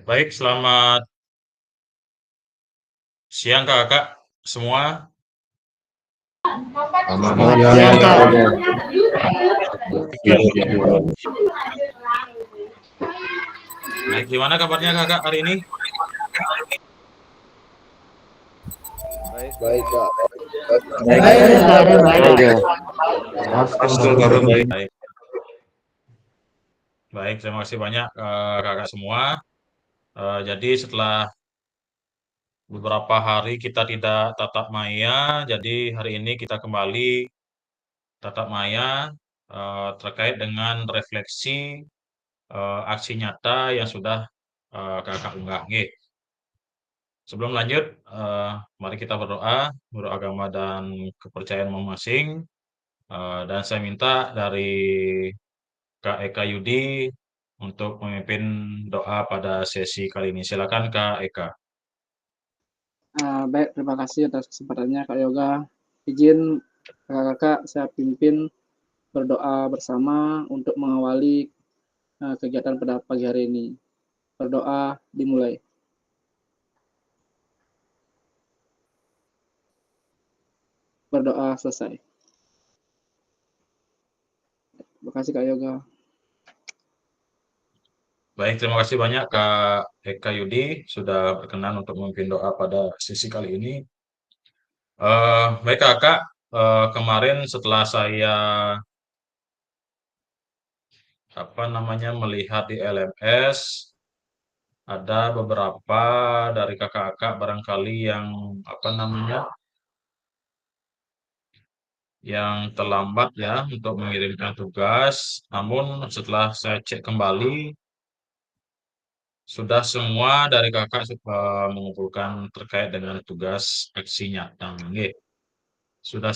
Baik, selamat siang kakak semua. Selamat Siang, siang, Kak. Kak. Baik, gimana kabarnya kakak hari ini? Baik, Kak. Baik, Baik. Baik, baik, terima kasih banyak kakak semua. Jadi setelah beberapa hari kita tidak tatap maya, jadi hari ini kita kembali tatap maya terkait dengan refleksi aksi nyata yang sudah kakak unggah. Nggih. Sebelum lanjut, mari kita berdoa, menurut agama dan kepercayaan masing-masing. Dan saya minta dari Kak Eka Yudi untuk memimpin doa pada sesi kali ini. Silakan Kak Eka. Baik, terima kasih atas kesempatannya Kak Yoga. Izin kakak-kakak saya pimpin berdoa bersama untuk mengawali kegiatan pada pagi hari ini. Berdoa dimulai. Berdoa selesai. Terima kasih Kak Yoga. Baik, terima kasih banyak Kak Eka Yudi sudah berkenan untuk memimpin doa pada sesi kali ini. Baik Kakak, kemarin setelah saya melihat di LMS, ada beberapa dari kakak-kakak barangkali yang yang terlambat ya untuk mengirimkan tugas. Namun setelah saya cek kembali, sudah semua dari kakak mengumpulkan terkait dengan tugas aksi nyata. Nggih. Sudah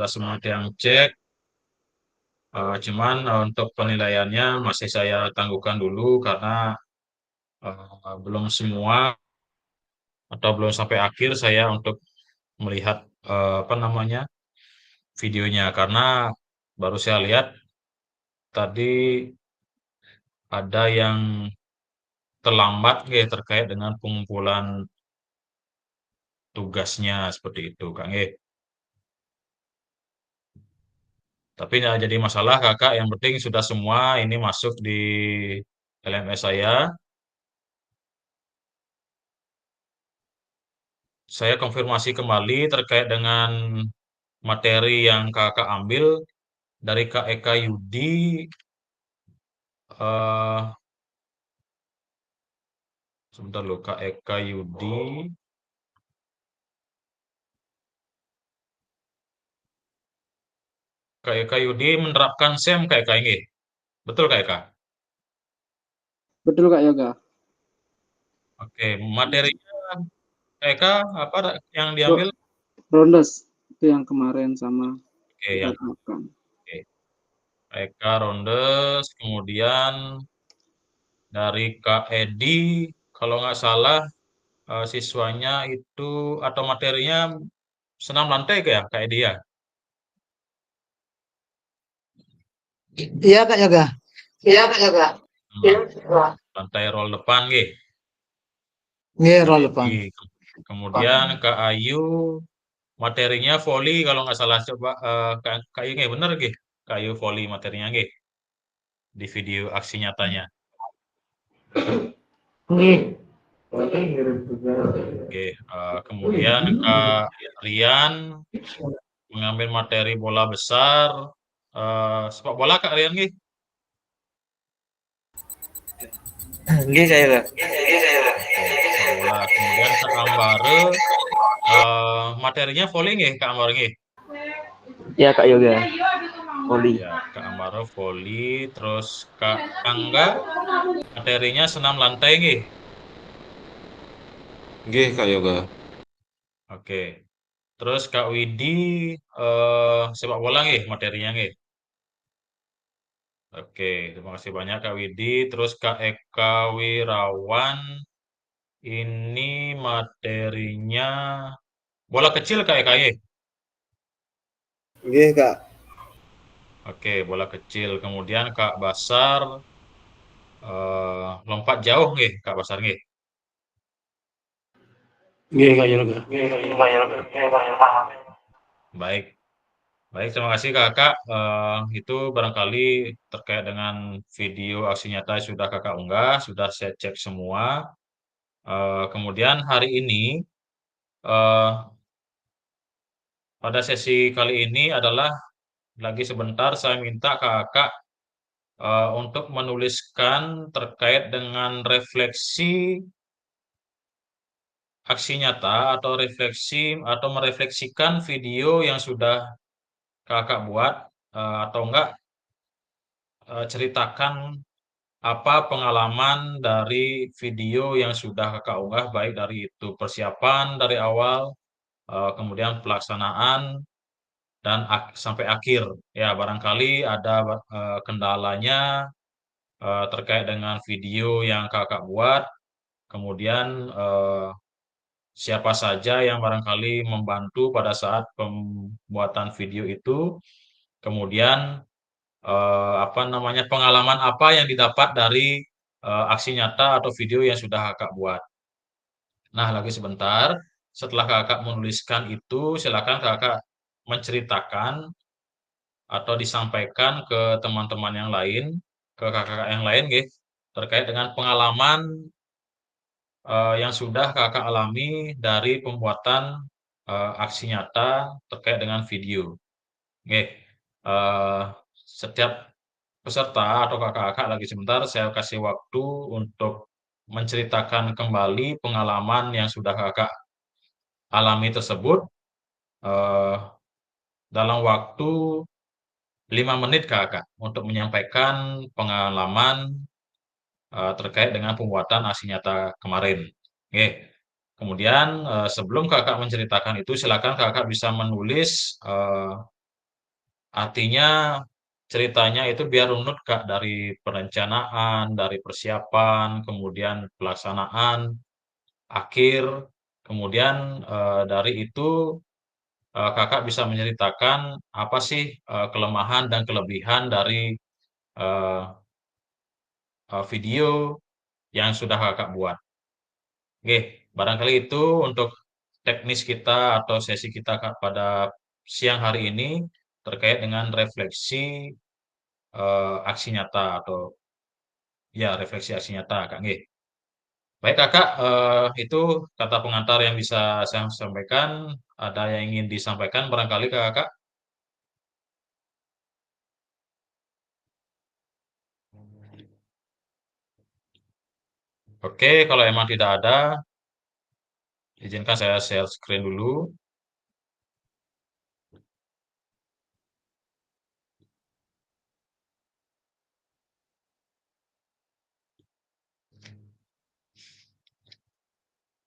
semua yang cek. Cuman untuk penilaiannya masih saya tangguhkan dulu karena belum semua atau belum sampai akhir saya untuk melihat videonya karena baru saya lihat tadi ada yang terlambat nggih terkait dengan pengumpulan tugasnya seperti itu Kak nggih. Tapi nggak jadi masalah Kakak, yang penting sudah semua ini masuk di LMS saya. Saya konfirmasi kembali terkait dengan materi yang Kakak ambil dari Kak Eka Yudi. eh Sebentar loh, Kak Eka Yudi. Kak Eka Yudi menerapkan SEM Kak Eka ini. Betul Kak Eka? Betul Kak Yoga. Oke, materinya Kak Eka apa yang Ro- diambil? Rondes itu yang kemarin sama Oke, kita yang terapkan. oke. Kak Eka Rondes, kemudian dari Kak Edi, kalau nggak salah siswanya itu atau materinya senam lantai ya Kak Edi ya? Iya Kak Yoga. Hmm, lantai roll depan gitu. Nggih, Kak roll depan. Edi. Kemudian Kak Ayu materinya voli kalau nggak salah coba Kak Ayu nggih bener nggih? Kak Ayu voli materinya nggih di video aksi nyatanya. Nggih. Oke, kemudian Kak Rian mengambil materi bola besar, sepak bola Kak Rian nggih? Nggih Kak Yoga. Oke, sepak bola. Kemudian Kak Ambare materinya voli nggih Kak Ambare nggih? Iya Kak Yoga. Voli. Ya, Kak Ambare voli, terus Kak Angga materinya senam lantai nggih? Nggih, Kak Yoga. Oke. Terus Kak Widi sepak bola nggih materinya nggih? Oke, terima kasih banyak Kak Widi. Terus Kak Eka Wirawan ini materinya bola kecil Kak Eka nggih? Nggih, Kak. Oke, bola kecil. Kemudian Kak Basar lompat jauh nggih Kak Basar nggih. Nggih Kak Yoga. Baik. Baik, terima kasih Kakak. Itu barangkali terkait dengan video aksi nyata yang sudah Kakak unggah, sudah saya cek semua. Kemudian hari ini, eh, pada sesi kali ini adalah lagi sebentar saya minta Kakak untuk menuliskan terkait dengan refleksi aksi nyata atau refleksi atau merefleksikan video yang sudah Kakak buat, atau enggak ceritakan apa pengalaman dari video yang sudah Kakak unggah, baik dari itu persiapan dari awal, kemudian pelaksanaan, dan sampai akhir. Ya, barangkali ada kendalanya terkait dengan video yang Kakak buat, kemudian siapa saja yang barangkali membantu pada saat pembuatan video itu, kemudian apa namanya, pengalaman apa yang didapat dari aksi nyata atau video yang sudah Kakak buat. Nah, lagi sebentar, setelah Kakak menuliskan itu, silakan Kakak menceritakan atau disampaikan ke teman-teman yang lain, ke kakak yang lain, gitu, terkait dengan pengalaman yang sudah Kakak alami dari pembuatan aksi nyata terkait dengan video. Oke, setiap peserta atau kakak-kakak lagi sebentar saya kasih waktu untuk menceritakan kembali pengalaman yang sudah Kakak alami tersebut eh, dalam waktu 5 menit Kakak untuk menyampaikan pengalaman terkait dengan pembuatan aksi nyata kemarin. Oke. Kemudian sebelum Kakak menceritakan itu silakan Kakak bisa menulis artinya ceritanya itu biar runut Kak, dari perencanaan, dari persiapan, kemudian pelaksanaan, akhir, kemudian dari itu Kakak bisa menceritakan apa sih kelemahan dan kelebihan dari eh, video yang sudah Kakak buat. Oke, barangkali itu untuk teknis kita atau sesi kita Kak, pada siang hari ini terkait dengan refleksi aksi nyata atau ya refleksi aksi nyata Kak nggih. Baik Kakak, itu kata pengantar yang bisa saya sampaikan. Ada yang ingin disampaikan barangkali ke Kakak? Oke, kalau emang tidak ada, izinkan saya share screen dulu.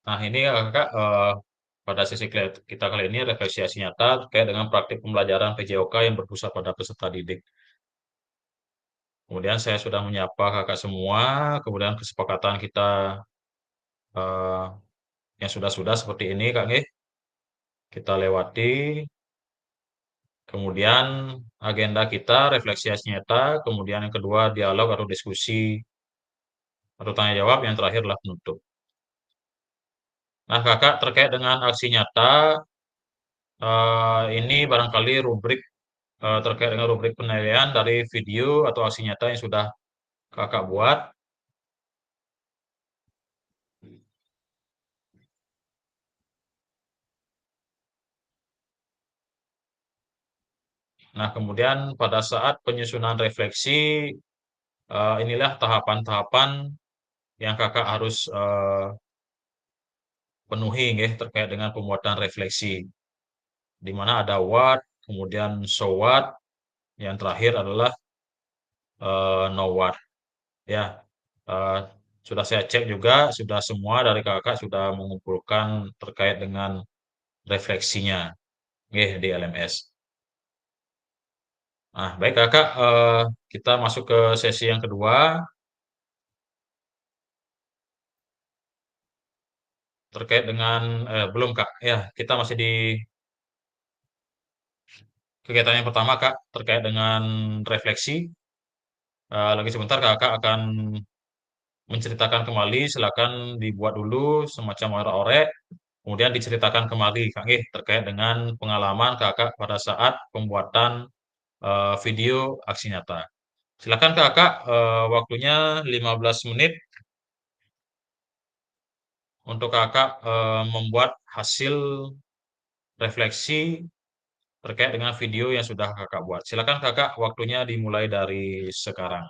Nah, ini Kakak, pada sesi kita kali ini refleksi aksi nyata terkait dengan praktik pembelajaran PJOK yang berpusat pada peserta didik. Kemudian saya sudah menyapa Kakak semua, kemudian kesepakatan kita eh, yang sudah-sudah seperti ini Kak nggih, kita lewati. Kemudian agenda kita refleksi aksi nyata, kemudian yang kedua dialog atau diskusi atau tanya jawab, yang terakhir adalah penutup. Nah, Kakak terkait dengan aksi nyata ini barangkali rubrik terkait dengan rubrik penilaian dari video atau aksi nyata yang sudah Kakak buat. Nah, kemudian pada saat penyusunan refleksi, inilah tahapan-tahapan yang Kakak harus penuhi nggih, terkait dengan pembuatan refleksi. Di mana ada what, kemudian so what, yang terakhir adalah no what. Ya, eh, sudah saya cek juga, sudah semua dari Kakak sudah mengumpulkan terkait dengan refleksinya nggih, di LMS. Nah, baik Kakak, kita masuk ke sesi yang kedua terkait dengan belum Kak. Ya, kita masih di kegiatan yang pertama Kak, terkait dengan refleksi. Lagi sebentar Kakak akan menceritakan kembali, silakan dibuat dulu semacam orek-orek, kemudian diceritakan kembali, Kak nggih, terkait dengan pengalaman Kakak pada saat pembuatan video aksi nyata. Silakan Kakak, waktunya 15 menit untuk Kakak membuat hasil refleksi terkait dengan video yang sudah Kakak buat. Silakan Kakak, waktunya dimulai dari sekarang.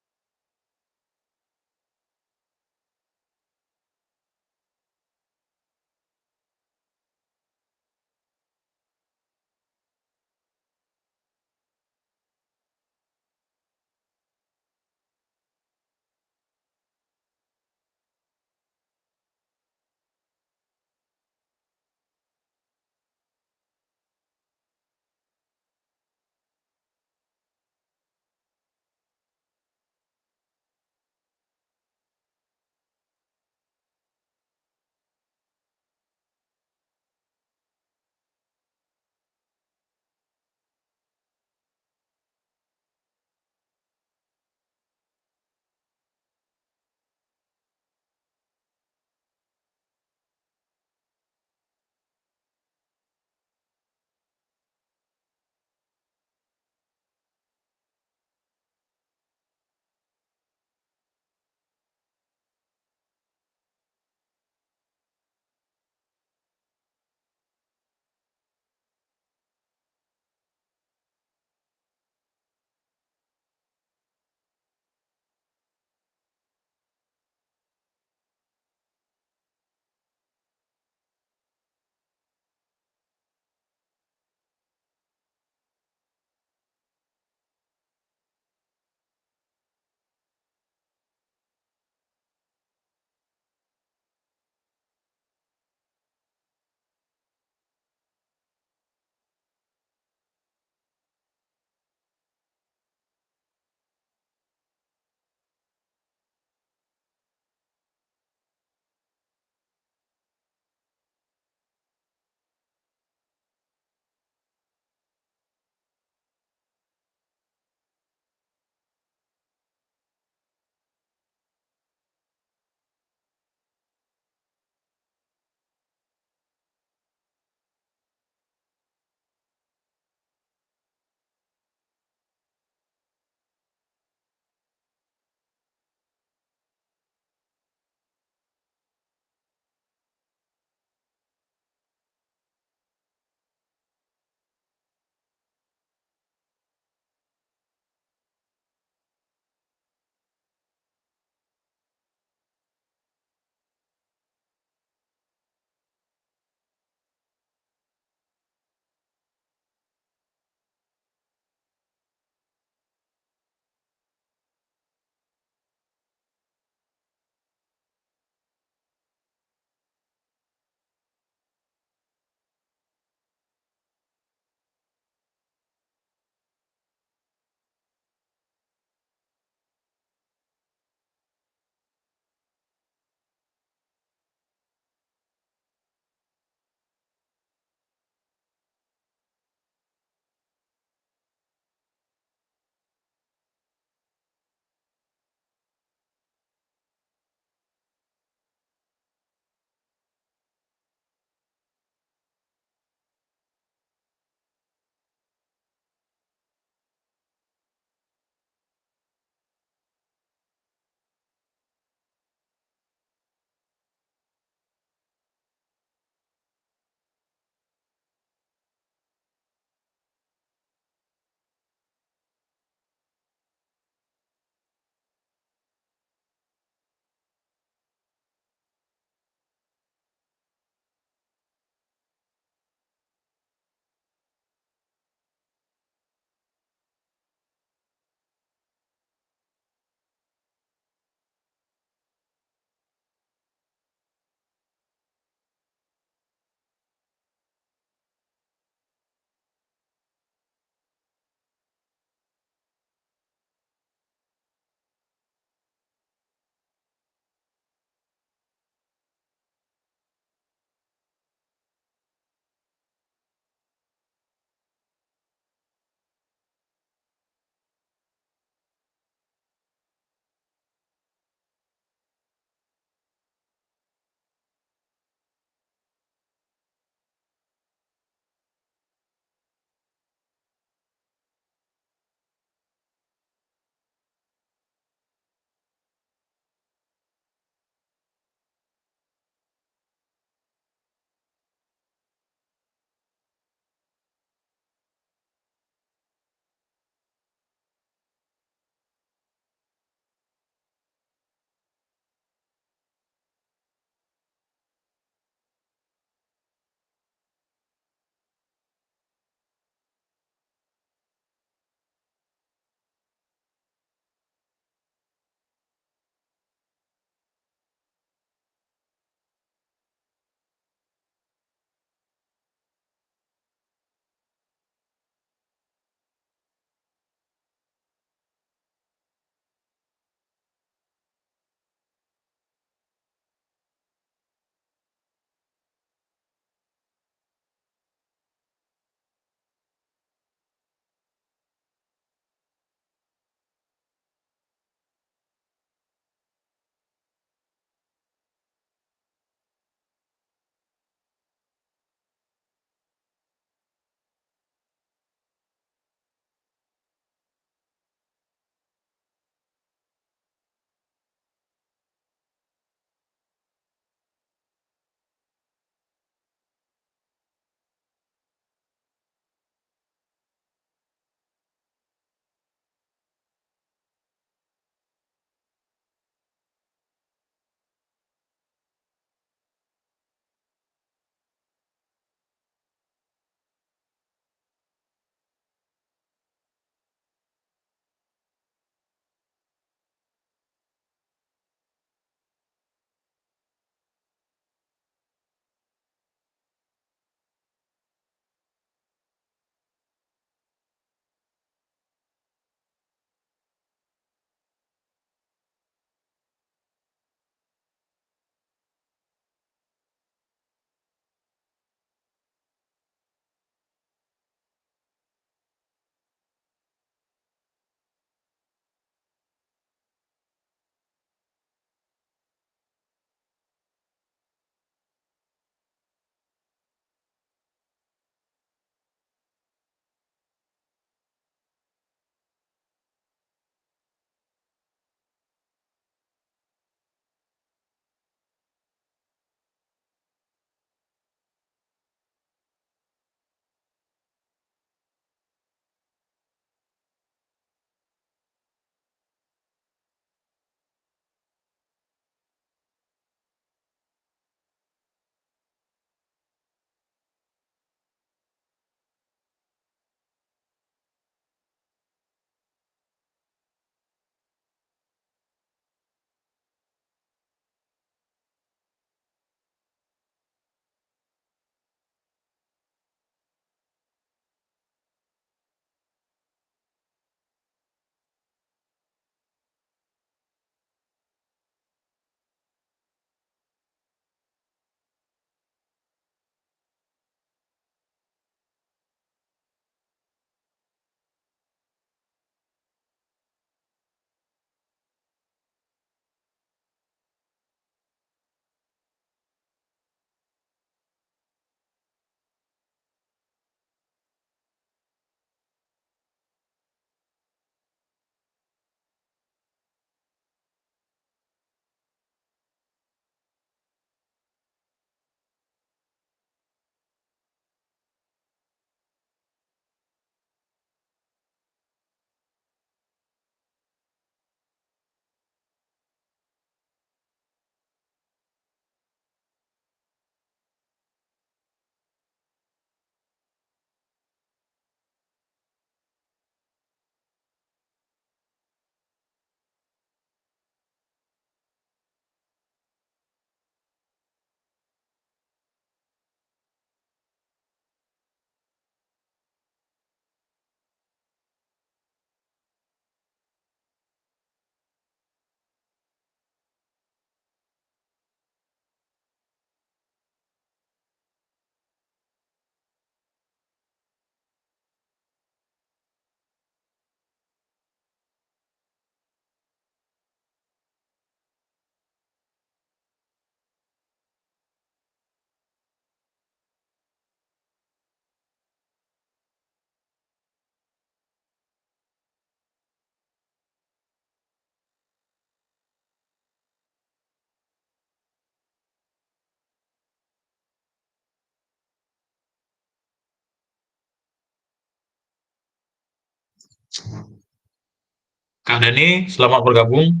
Kak Denny, selamat bergabung.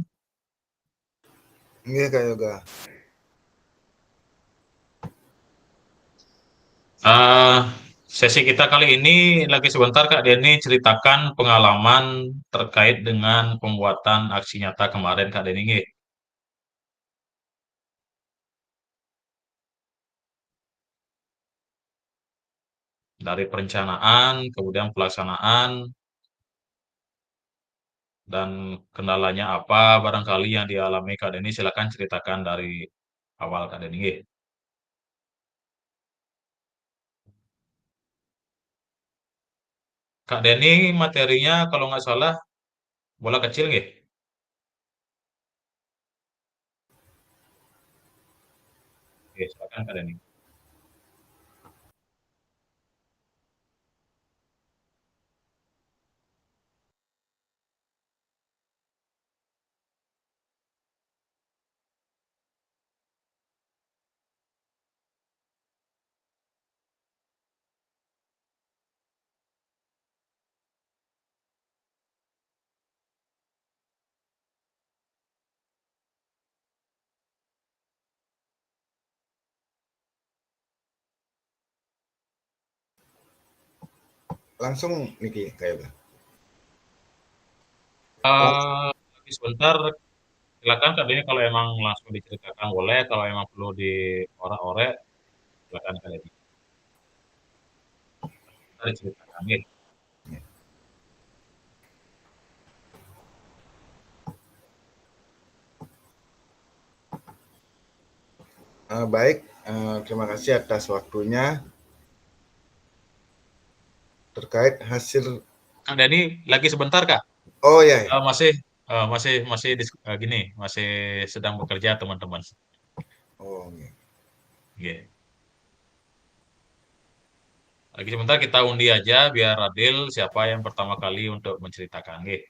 Nggih Kak Yoga. Eh, Sesi kita kali ini lagi sebentar Kak Denny ceritakan pengalaman terkait dengan pembuatan aksi nyata kemarin Kak Denny. Nggih. Dari perencanaan, kemudian pelaksanaan, dan kendalanya apa barangkali yang dialami Kak Denny, silakan ceritakan dari awal Kak Denny. Nggih. Kak Denny materinya kalau nggak salah bola kecil nggih? Oke, silakan Kak Denny. Langsung niki Kak Yoga. Lagi sebentar, silakan Kak Denny kalau emang langsung diceritakan boleh, kalau emang perlu diorek-orek, silakan Kak Denny. Kita diceritakan nggih. Baik, terima kasih atas waktunya terkait hasil. Kak Denny lagi sebentar Kak. Oh ya, ya. Masih masih gini, masih sedang bekerja teman-teman. Oh, nggih. Nggih. Lagi sebentar kita undi aja biar adil siapa yang pertama kali untuk menceritakan. Nggih.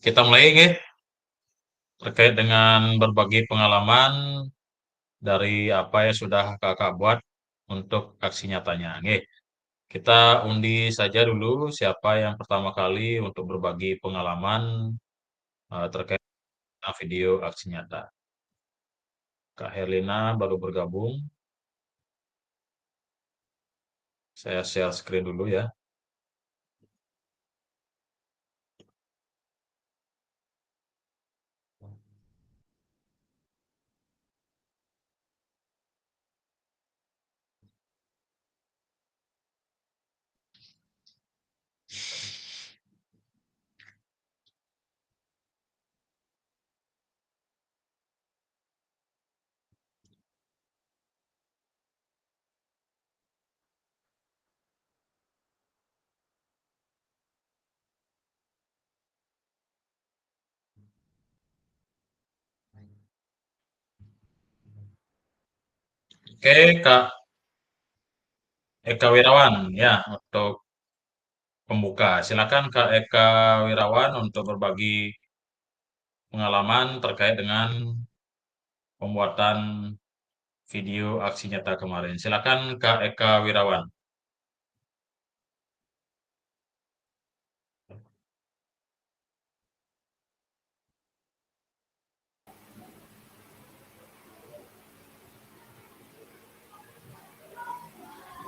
Kita mulai nggih terkait dengan berbagi pengalaman dari apa yang sudah Kakak buat untuk aksi nyatanya. Nggih, kita undi saja dulu siapa yang pertama kali untuk berbagi pengalaman terkait dengan video aksi nyata. Kak Herlina baru bergabung. Saya share screen dulu ya. Oke, Kak Eka Wirawan ya untuk pembuka. Silakan Kak Eka Wirawan untuk berbagi pengalaman terkait dengan pembuatan video aksi nyata kemarin. Silakan Kak Eka Wirawan.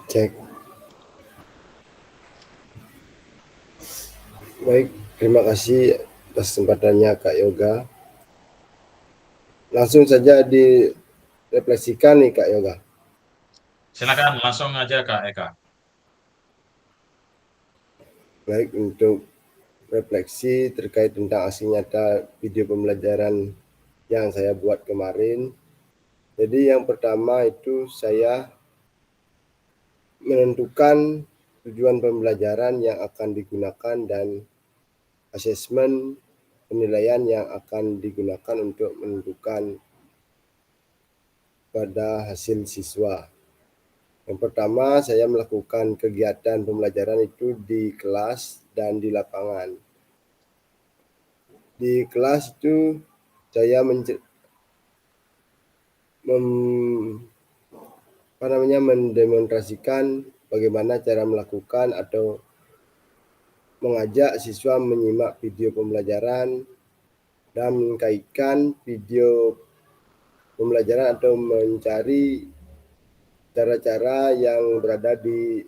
Cek. Baik, terima kasih atas kesempatannya Kak Yoga. Langsung saja direfleksikan nih Kak Yoga. Silakan langsung aja Kak Eka. Baik, untuk refleksi terkait tentang aksi nyata video pembelajaran yang saya buat kemarin. Jadi yang pertama itu saya menentukan tujuan pembelajaran yang akan digunakan dan asesmen penilaian yang akan digunakan untuk menentukan pada hasil siswa. Yang pertama, saya melakukan kegiatan pembelajaran itu di kelas dan di lapangan. Di kelas itu saya mendemonstrasikan bagaimana cara melakukan atau mengajak siswa menyimak video pembelajaran dan mengkaitkan video pembelajaran atau mencari cara-cara yang berada di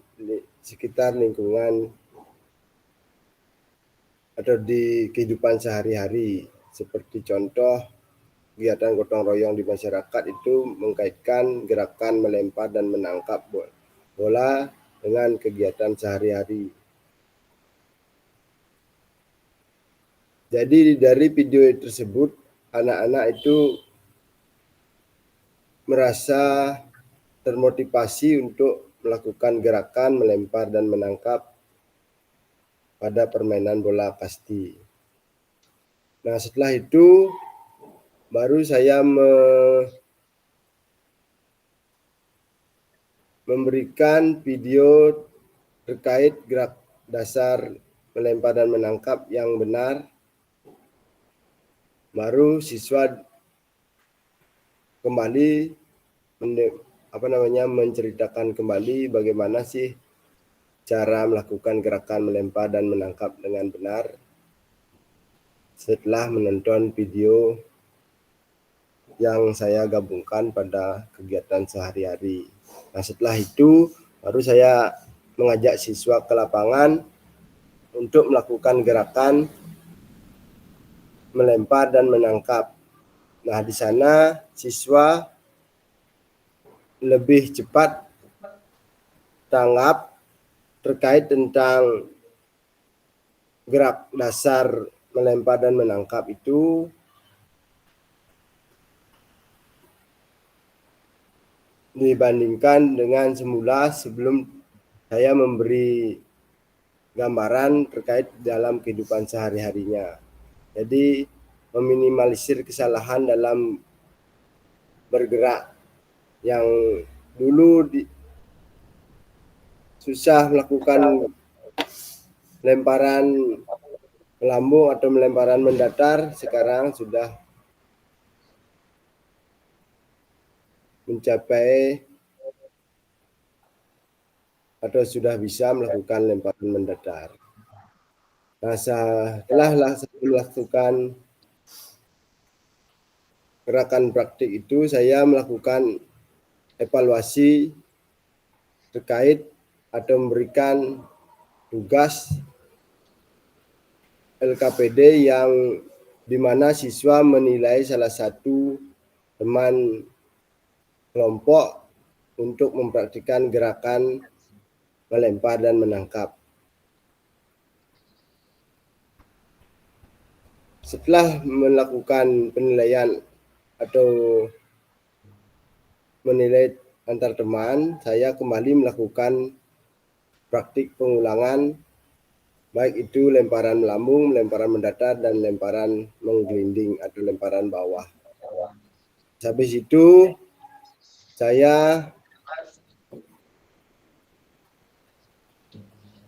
sekitar lingkungan atau di kehidupan sehari-hari. Seperti contoh kegiatan gotong royong di masyarakat itu mengkaitkan gerakan melempar dan menangkap bola dengan kegiatan sehari-hari. Jadi dari video tersebut anak-anak itu merasa termotivasi untuk melakukan gerakan melempar dan menangkap pada permainan bola kasti. Nah, setelah itu baru saya memberikan video terkait gerak dasar melempar dan menangkap yang benar. Baru siswa kembali menceritakan kembali bagaimana sih cara melakukan gerakan melempar dan menangkap dengan benar setelah menonton video yang saya gabungkan pada kegiatan sehari-hari. Nah, setelah itu baru saya mengajak siswa ke lapangan untuk melakukan gerakan melempar dan menangkap. Nah, di sana siswa lebih cepat tanggap terkait tentang gerak dasar melempar dan menangkap itu dibandingkan dengan semula sebelum saya memberi gambaran terkait dalam kehidupan sehari-harinya. Jadi meminimalisir kesalahan dalam bergerak yang dulu susah melakukan lemparan melambung atau melemparan mendatar sekarang sudah mencapai atau sudah bisa melakukan lemparan mendatar. Nah, setelah melakukan gerakan praktik itu, saya melakukan evaluasi terkait atau memberikan tugas LKPD yang dimana siswa menilai salah satu teman kelompok untuk mempraktikkan gerakan melempar dan menangkap. Setelah melakukan penilaian atau menilai antar teman, saya kembali melakukan praktik pengulangan, baik itu lemparan melambung, lemparan mendatar, dan lemparan menggelinding atau lemparan bawah. Habis itu, saya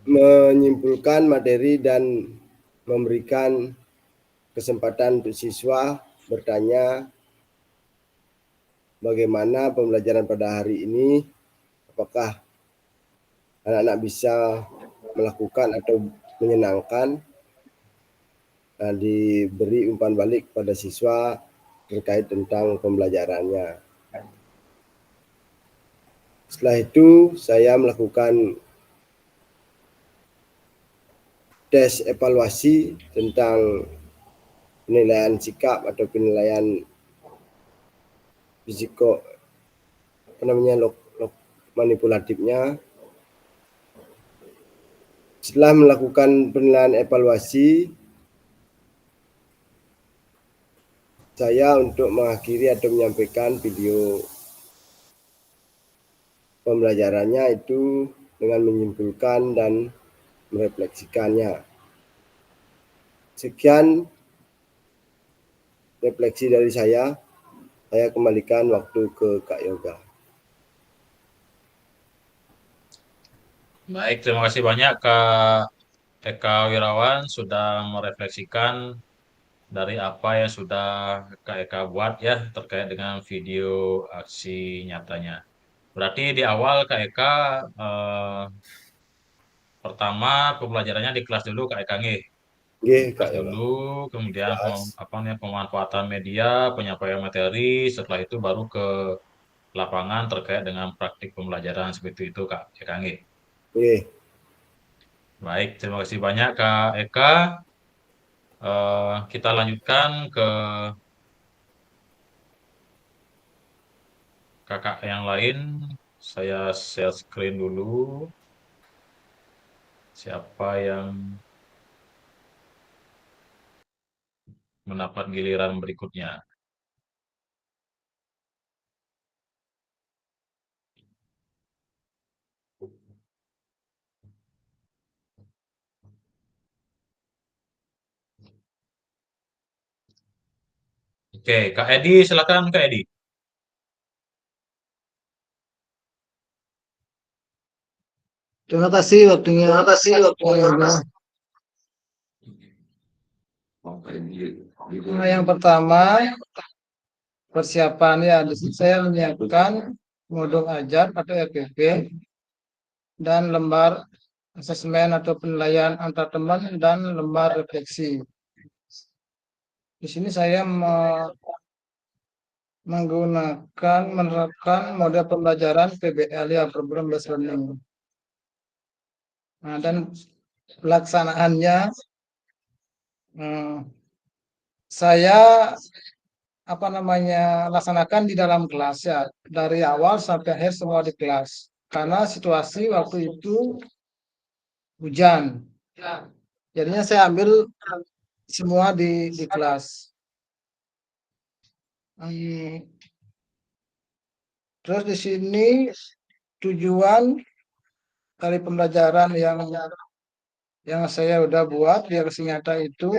menyimpulkan materi dan memberikan kesempatan untuk siswa bertanya bagaimana pembelajaran pada hari ini, apakah anak-anak bisa melakukan atau menyenangkan. Nah, diberi umpan balik pada siswa terkait tentang pembelajarannya. Setelah itu saya melakukan tes evaluasi tentang penilaian sikap atau penilaian fisiko manipulatifnya. Setelah melakukan penilaian evaluasi, saya untuk mengakhiri atau menyampaikan video pembelajarannya itu dengan menyimpulkan dan merefleksikannya. Sekian refleksi dari saya kembalikan waktu ke Kak Yoga. Baik, terima kasih banyak Kak Eka Wirawan sudah merefleksikan dari apa yang sudah Kak Eka buat ya terkait dengan video aksi nyatanya. Berarti di awal Kak Eka pertama pembelajarannya di kelas dulu Kak Eka nggih. Nggih, Kak Kelas Yoga. dulu, kemudian pemanfaatan media, penyampaian materi, setelah itu baru ke lapangan terkait dengan praktik pembelajaran seperti itu Kak Eka nggih. Nggih. Baik, terima kasih banyak Kak Eka. Kita lanjutkan ke kakak yang lain. Saya share screen dulu. Siapa yang mendapat giliran berikutnya? Oke, Kak Edi, silakan Kak Edi. Terima kasih waktunya. Nah, yang pertama persiapan ya, di sini saya menyiapkan modul ajar atau RPP dan lembar asesmen atau penilaian antar teman dan lembar refleksi. Di sini saya menerapkan model pembelajaran PBL ya, program based learning. Nah, dan pelaksanaannya saya laksanakan di dalam kelas ya, dari awal sampai akhir semua di kelas. Karena situasi waktu itu hujan. Jadinya saya ambil semua di kelas. Terus di sini tujuan dari pembelajaran yang saya udah buat di aksi nyata itu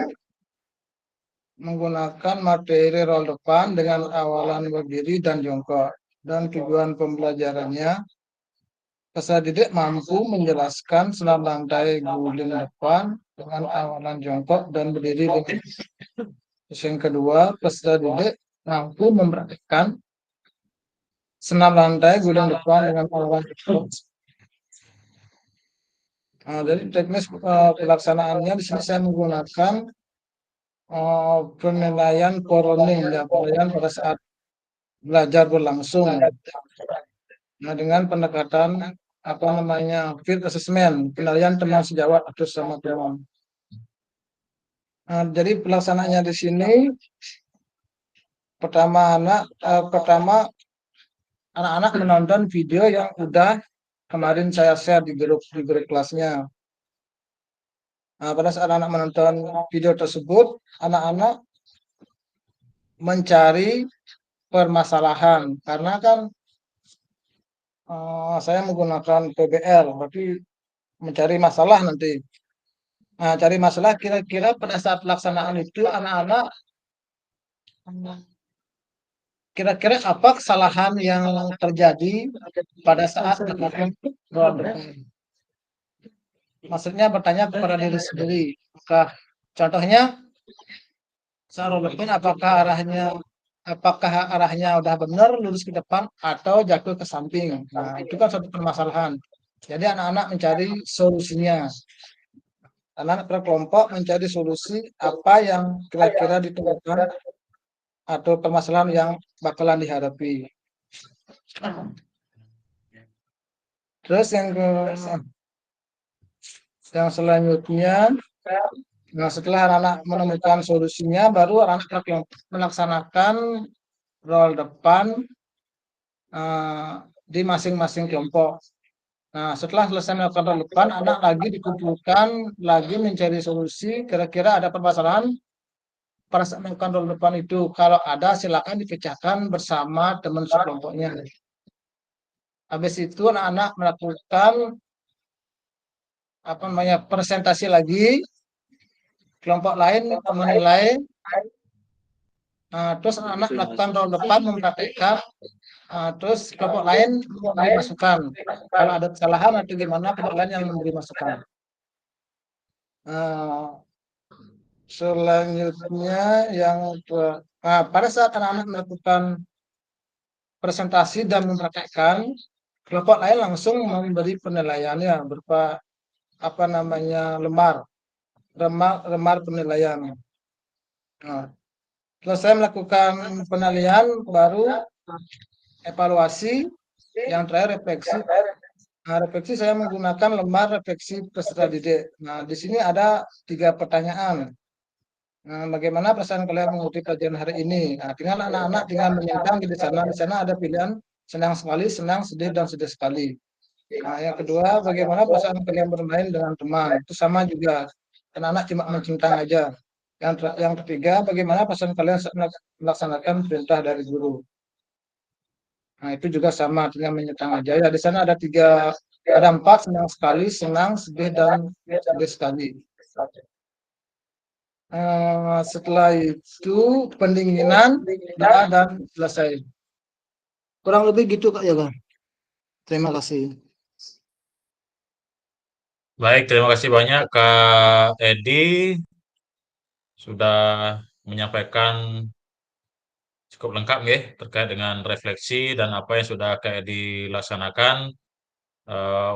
menggunakan materi roll depan dengan awalan berdiri dan jongkok. Dan tujuan pembelajarannya, peserta didik mampu menjelaskan senam lantai guling depan dengan awalan jongkok dan berdiri dengan. Terus yang kedua, peserta didik mampu mempraktikkan senam lantai gulung depan dengan awalan jongkok. Jadi teknis pelaksanaannya di sini saya menggunakan penilaian poroning, ya, penilaian pada saat belajar berlangsung. Nah, dengan pendekatan field assessment, penilaian teman sejawat atau sama teman. Nah, jadi pelaksanaannya di sini pertama anak-anak menonton video yang udah kemarin saya share di grup kelasnya. Nah, pada saat anak menonton video tersebut, anak-anak mencari permasalahan karena kan saya menggunakan PBL, berarti mencari masalah nanti. Nah, cari masalah kira-kira pada saat pelaksanaan itu anak-anak kira-kira apa kesalahan yang terjadi pada saat melakukan roll depan. Maksudnya bertanya kepada diri sendiri. Contohnya saat roll depan apakah arahnya udah benar lurus ke depan atau jatuh ke samping. Nah, itu kan suatu permasalahan. Jadi anak-anak mencari solusinya. Anak-anak berkelompok mencari solusi apa yang kira-kira ditemukan atau permasalahan yang bakalan dihadapi. Terus yang selanjutnya, nah setelah anak-anak menemukan solusinya, baru anak-anak melaksanakan roll depan di masing-masing kelompok. Nah, setelah selesai melakukan roll depan, anak lagi dikumpulkan, lagi mencari solusi, kira-kira ada permasalahan pada saat melakukan roll depan itu. Kalau ada, silakan dipecahkan bersama teman sekelompoknya. Habis itu anak-anak melakukan presentasi lagi, kelompok lain menilai, terus anak melakukan roll depan mempraktikkan, terus kelompok lain memberi masukan. Kalau ada kesalahan atau gimana, kelompok lain yang memberi masukan. Selanjutnya pada saat anak-anak melakukan presentasi dan mempraktikkan, kelompok lain langsung memberi penilaiannya berupa lembar penilaian. Nah, selesai melakukan penilaian, baru evaluasi, yang terakhir refleksi. Nah, refleksi saya menggunakan lembar refleksi peserta didik. Nah, di sini ada 3 pertanyaan. Nah, bagaimana perasaan kalian mengikuti pelajaran hari ini? Nah, tinggal anak-anak tinggal menyentang di sana. Di sana ada pilihan senang sekali, senang, sedih, dan sedih sekali. Nah, yang kedua, bagaimana perasaan kalian bermain dengan teman? Itu sama juga. Anak-anak cuma mencintang aja. Yang ketiga, bagaimana perasaan kalian melaksanakan perintah dari guru? Nah, itu juga sama, tinggal menyentang aja. Ya, di sana ada 4, senang sekali, senang, sedih, dan sedih sekali. Setelah itu pendinginan, doa, dan selesai. Kurang lebih gitu Kak Yoga. Terima kasih. Baik, terima kasih banyak Kak Edi sudah menyampaikan cukup lengkap ya terkait dengan refleksi dan apa yang sudah Kak Edi laksanakan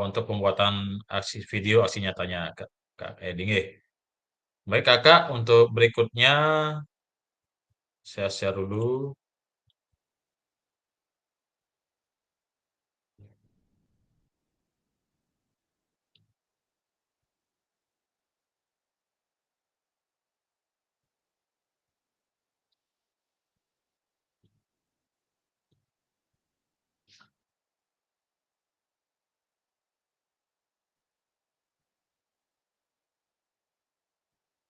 untuk pembuatan video aksi nyatanya Kak Edi. Baik Kakak, untuk berikutnya saya share dulu.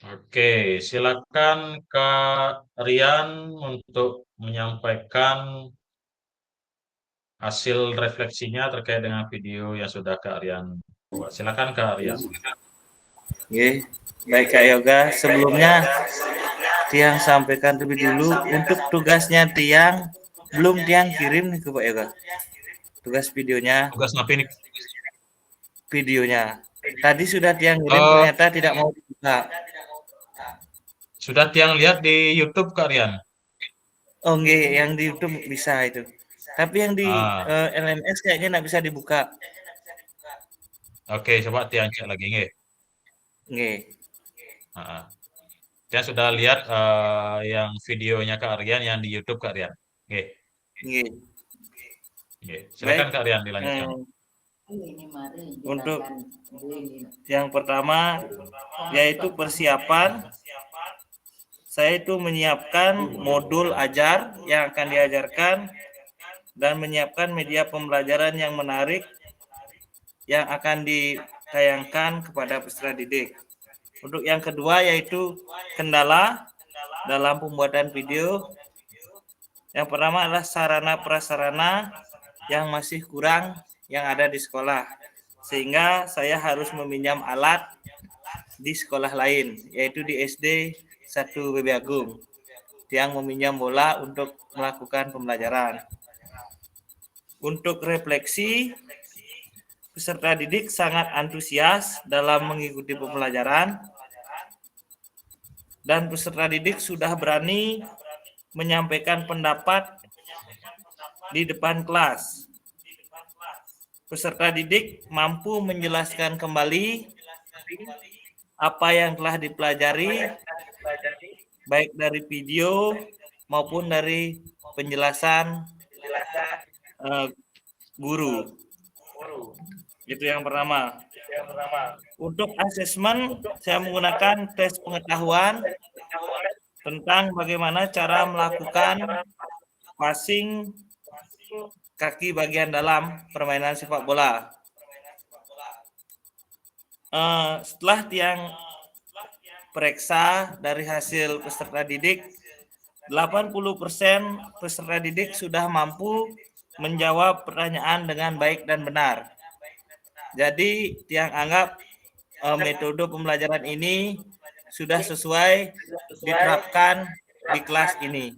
Oke, silakan Kak Rian untuk menyampaikan hasil refleksinya terkait dengan video yang sudah Kak Rian buat. Silakan Kak Rian. Oke, baik Kak Yoga. Sebelumnya Tiang sampaikan terlebih dulu untuk tugasnya Tiang belum Tiang kirim nih ke Pak Yoga. Tugas videonya. Tugas apa ini? Videonya. Tadi sudah Tiang kirim ternyata tidak mau dibuka Nah, Sudah tiang lihat di YouTube Kak Rian? oh nggih, yang di YouTube bisa itu. Tapi yang di Ah, LMS kayaknya nggak bisa dibuka. oke, coba tiang cek lagi nggih. Nggih, Ah, Tiang sudah lihat yang videonya Kak Rian yang di YouTube Kak Rian. Oke, nggih. oke. Silakan Baik. Kak Rian dilanjutkan. Untuk yang pertama yaitu persiapan. Saya itu menyiapkan modul ajar yang akan diajarkan dan menyiapkan media pembelajaran yang menarik yang akan ditayangkan kepada peserta didik. Untuk yang kedua yaitu kendala dalam pembuatan video. Yang pertama adalah sarana prasarana yang masih kurang yang ada di sekolah. Sehingga saya harus meminjam alat di sekolah lain, yaitu di SD 1 BB Agung, yang meminjam bola untuk melakukan pembelajaran. Untuk refleksi, peserta didik sangat antusias dalam mengikuti pembelajaran dan peserta didik sudah berani menyampaikan pendapat di depan kelas. Peserta didik mampu menjelaskan kembali apa yang telah dipelajari, baik dari video maupun dari penjelasan guru. Itu yang pertama. Untuk asesmen, saya menggunakan tes pengetahuan tentang bagaimana cara melakukan passing kaki bagian dalam permainan sepak bola. Setelah tiang periksa dari hasil peserta didik, 80% peserta didik sudah mampu menjawab pertanyaan dengan baik dan benar. Jadi tiang anggap metode pembelajaran ini sudah sesuai diterapkan di kelas ini.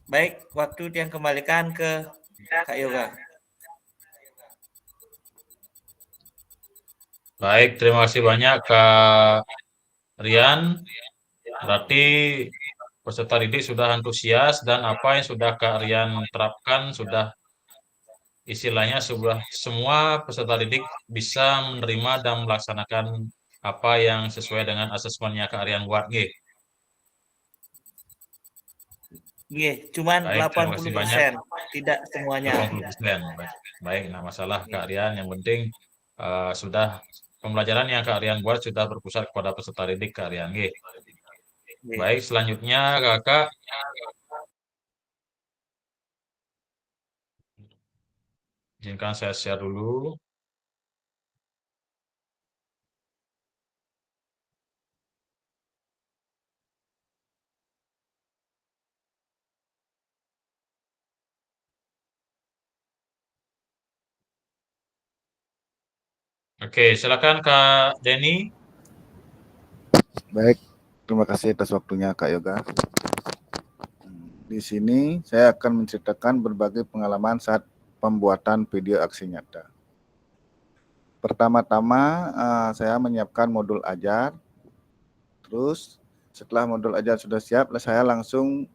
Baik, waktu tiang kembalikan ke Kak Yoga. Baik, terima kasih banyak Kak Rian. Berarti peserta didik sudah antusias dan apa yang sudah Kak Rian terapkan sudah istilahnya semua peserta didik bisa menerima dan melaksanakan apa yang sesuai dengan asesmennya Kak Rian buat nggih. Nggih, cuman Baik, terima kasih banyak. 80%, tidak semuanya. 80%. Baik, nah masalah Kak Rian yang penting sudah pembelajaran yang Kak Rian buat sudah berpusat kepada peserta didik Kak Rian nggih. Baik, selanjutnya Kakak izinkan saya share dulu. Oke, silakan Kak Denny. Baik, terima kasih atas waktunya Kak Yoga. Di sini saya akan menceritakan berbagai pengalaman saat pembuatan video aksi nyata. Pertama-tama saya menyiapkan modul ajar. Terus setelah modul ajar sudah siap, saya langsung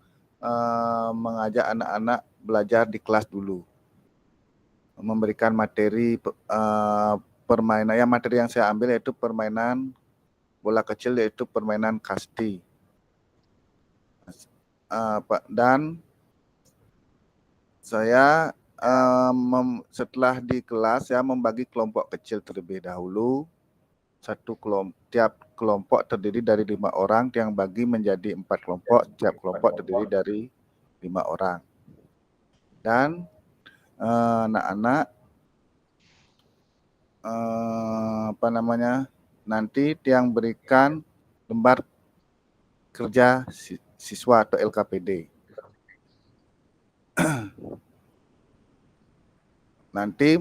mengajak anak-anak belajar di kelas dulu. Memberikan materi permainan, materi yang saya ambil yaitu permainan bola kecil, yaitu permainan kasti. Dan saya setelah di kelas saya membagi kelompok kecil terlebih dahulu. Tiap kelompok terdiri dari 5 orang, yang bagi menjadi 4 kelompok, tiap kelompok terdiri dari 5 orang. Dan anak-anak nanti tiang berikan lembar kerja siswa atau LKPD. Nanti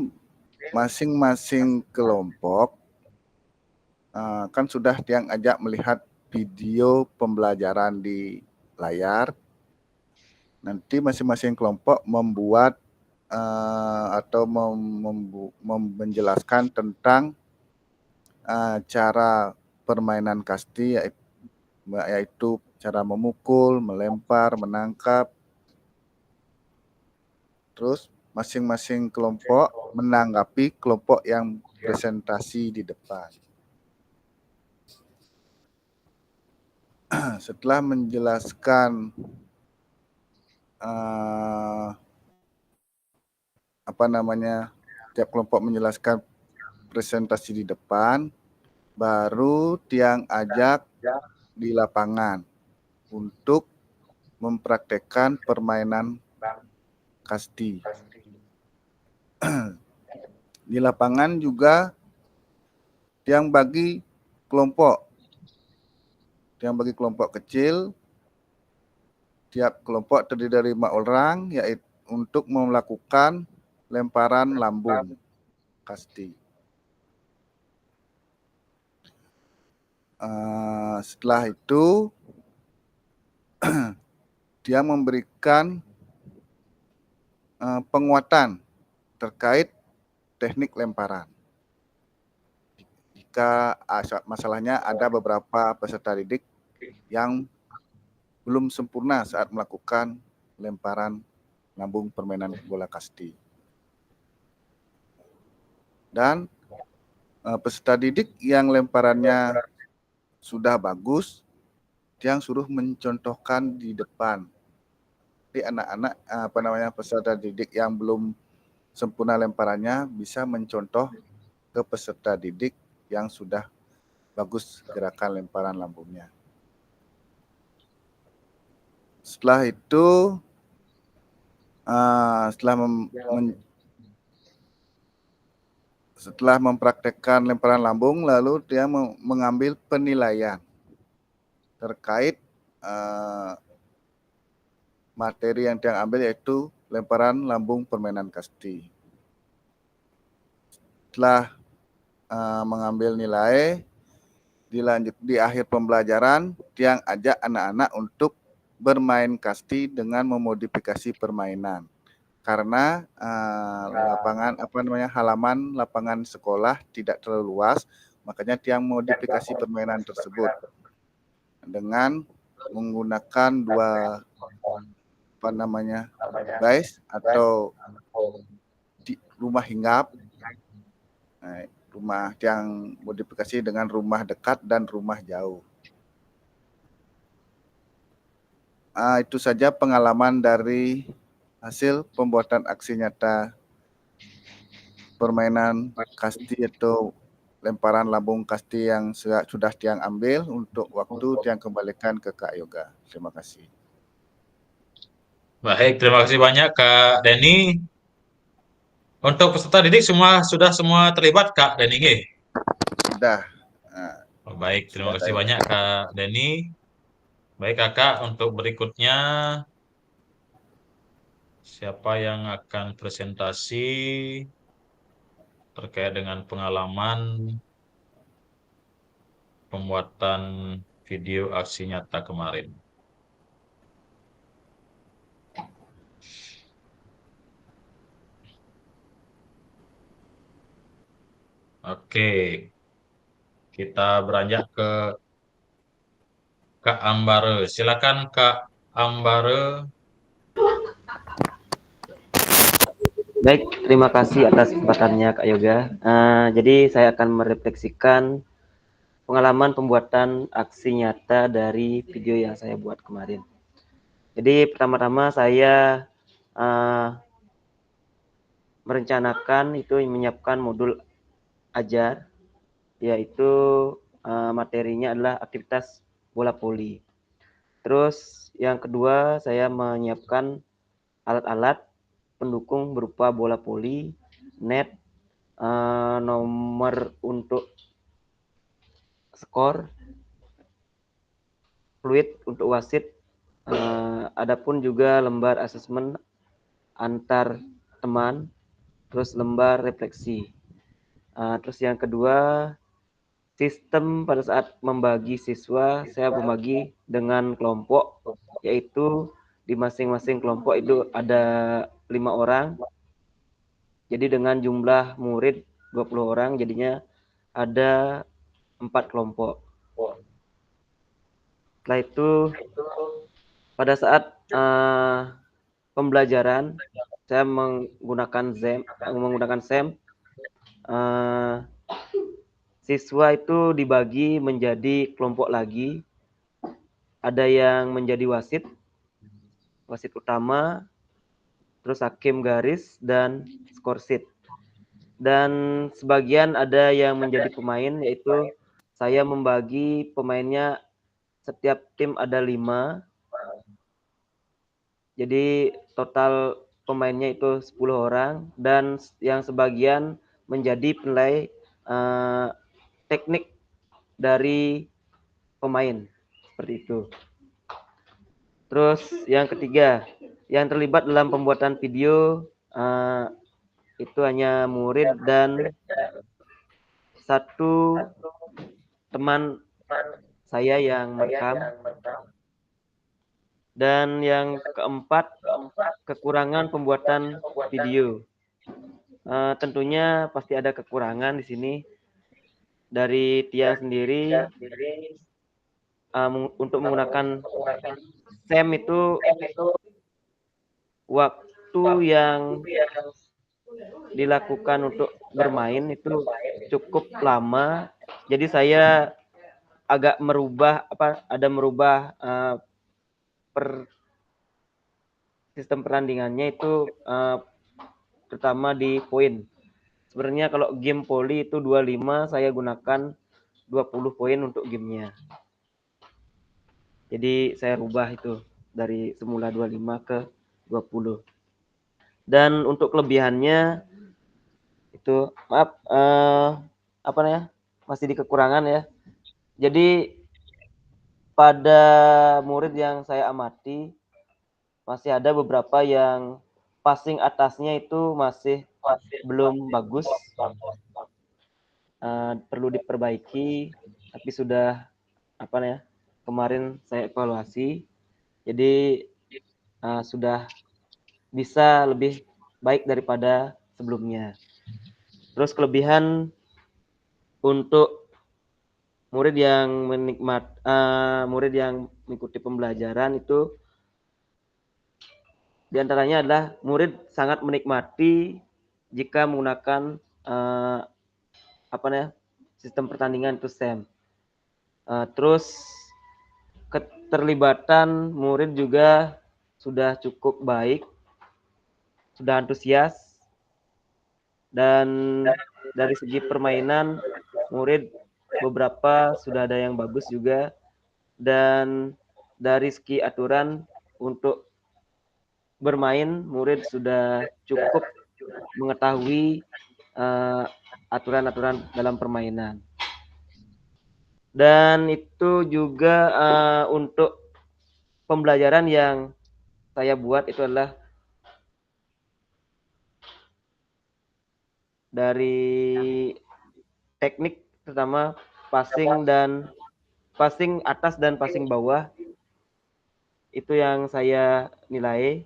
masing-masing kelompok kan sudah tiang ajak melihat video pembelajaran di layar. Nanti masing-masing kelompok membuat atau menjelaskan tentang cara permainan kasti, yaitu cara memukul, melempar, menangkap. Terus masing-masing kelompok menanggapi kelompok yang presentasi di depan. Setelah menjelaskan tiap kelompok menjelaskan presentasi di depan, baru Tiang ajak di lapangan untuk mempraktekkan permainan kasti. Di lapangan juga Tiang bagi kelompok kecil. Tiap kelompok terdiri dari 5 orang, yaitu untuk melakukan lemparan lambung kasti. Setelah itu dia memberikan penguatan terkait teknik lemparan. Jika masalahnya ada beberapa peserta didik yang belum sempurna saat melakukan lemparan lambung permainan bola kasti. Dan peserta didik yang lemparannya sudah bagus, yang suruh mencontohkan di depan. Jadi anak-anak peserta didik yang belum sempurna lemparannya bisa mencontoh ke peserta didik yang sudah bagus gerakan lemparan lambungnya. Setelah itu, setelah mempraktekkan lemparan lambung, lalu dia mengambil penilaian terkait materi yang dia ambil, yaitu lemparan lambung permainan kasti. Setelah mengambil nilai, di akhir pembelajaran, Tiang ajak anak-anak untuk bermain kasti dengan memodifikasi permainan. Karena halaman lapangan sekolah tidak terlalu luas, makanya Tiang modifikasi permainan tersebut dengan menggunakan dua guys atau rumah hinggap. Rumah yang modifikasi dengan rumah dekat dan rumah jauh. Itu saja pengalaman dari hasil pembuatan aksi nyata permainan kasti atau lemparan lambung kasti yang sudah Tiang ambil. Untuk waktu Tiang kembalikan ke Kak Yoga. Terima kasih. Baik, terima kasih banyak Kak Denny. Untuk peserta didik sudah semua terlibat Kak Denny? Sudah. Baik, terima kasih banyak Kak Denny. Baik Kakak, untuk berikutnya siapa yang akan presentasi terkait dengan pengalaman pembuatan video aksi nyata kemarin? Oke, kita beranjak ke Kak Ambare. Silakan Kak Ambare. Baik, terima kasih atas kesempatannya Kak Yoga. Jadi saya akan merefleksikan pengalaman pembuatan aksi nyata dari video yang saya buat kemarin. Jadi pertama-tama saya merencanakan itu menyiapkan modul ajar, yaitu materinya adalah aktivitas bola voli. Terus yang kedua saya menyiapkan alat-alat pendukung berupa bola voli, net, nomor untuk skor, fluid untuk wasit, adapun juga lembar asesmen antar teman, terus lembar refleksi. Terus yang kedua, sistem pada saat membagi siswa, saya membagi dengan kelompok, yaitu di masing-masing kelompok itu ada 5 orang. Jadi dengan jumlah murid 20 orang, jadinya ada 4 kelompok. Setelah itu pada saat pembelajaran saya menggunakan SEM, siswa itu dibagi menjadi kelompok lagi. Ada yang menjadi wasit utama, terus hakim garis dan skorsit. Dan sebagian ada yang menjadi pemain, yaitu saya membagi pemainnya, setiap tim ada 5. Jadi total pemainnya itu 10 orang, dan yang sebagian menjadi penilai teknik dari pemain, seperti itu. Terus yang ketiga, yang terlibat dalam pembuatan video itu hanya murid dan satu teman saya yang merekam. Dan yang keempat, kekurangan pembuatan video. Tentunya pasti ada kekurangan di sini. Dari Tiang sendiri, untuk menggunakan SEM itu waktu yang dilakukan untuk bermain itu cukup lama. Jadi saya agak merubah sistem pertandingannya itu, terutama di poin. Sebenarnya kalau game poli itu 25, saya gunakan 20 poin untuk gamenya. Jadi saya rubah itu dari semula 25 ke 20. Dan untuk kelebihannya itu, masih di kekurangan ya. Jadi pada murid yang saya amati, masih ada beberapa yang passing atasnya itu masih belum bagus, perlu diperbaiki. Tapi sudah kemarin saya evaluasi, jadi sudah bisa lebih baik daripada sebelumnya. Terus kelebihan untuk murid yang mengikuti pembelajaran itu, diantaranya adalah murid sangat menikmati jika menggunakan sistem pertandingan itu SEM. Terus keterlibatan murid juga sudah cukup baik, sudah antusias, dan dari segi permainan murid beberapa sudah ada yang bagus juga, dan dari segi aturan untuk bermain murid sudah cukup mengetahui aturan-aturan dalam permainan. Dan itu juga untuk pembelajaran yang saya buat itu adalah dari teknik, terutama passing atas dan passing bawah. Itu yang saya nilai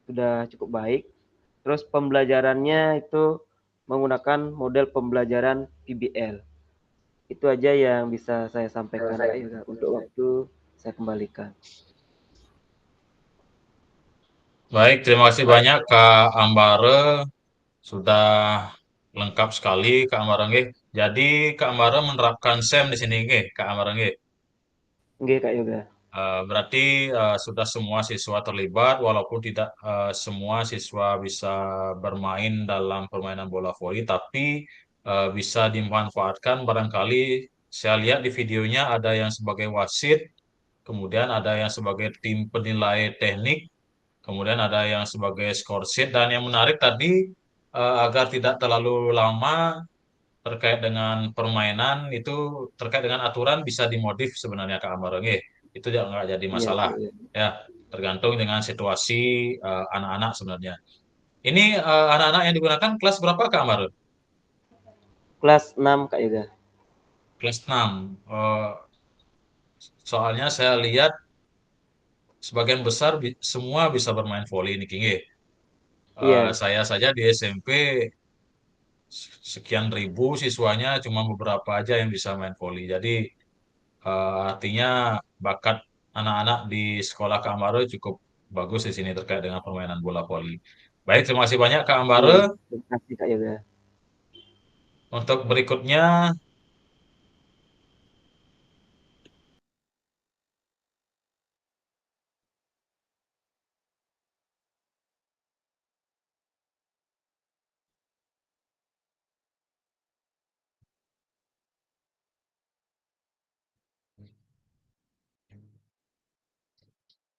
sudah cukup baik. Terus pembelajarannya itu menggunakan model pembelajaran PBL. Itu aja yang bisa saya sampaikan. Untuk waktu saya kembalikan. Baik, terima kasih banyak Kak Ambare, sudah lengkap sekali Kak Ambare nggih. Jadi Kak Ambare menerapkan SEM di sini nggih, Kak Ambare nggih. Nggih, Kak Yoga. Berarti sudah semua siswa terlibat, walaupun tidak semua siswa bisa bermain dalam permainan bola voli, tapi bisa dimanfaatkan. Barangkali saya lihat di videonya ada yang sebagai wasit, kemudian ada yang sebagai tim penilai teknik, kemudian ada yang sebagai skorsit, dan yang menarik tadi agar tidak terlalu lama terkait dengan permainan, itu terkait dengan aturan bisa dimodif sebenarnya Kak Amar nggih. Itu juga nggak jadi masalah. Iya. Ya, tergantung dengan situasi anak-anak sebenarnya. Ini anak-anak yang digunakan kelas berapa Kak Amar? Kelas 6 Kak Yoga. Kelas 6. Soalnya saya lihat sebagian besar semua bisa bermain voli ini nggih. Iya. Saya saja di SMP sekian ribu siswanya cuma beberapa aja yang bisa main voli. Jadi Artinya bakat anak-anak di sekolah Kak Ambare cukup bagus di sini terkait dengan permainan bola voli. Baik, terima kasih banyak Kak Ambare. Baik, terima kasih Kak Yoga. Untuk berikutnya,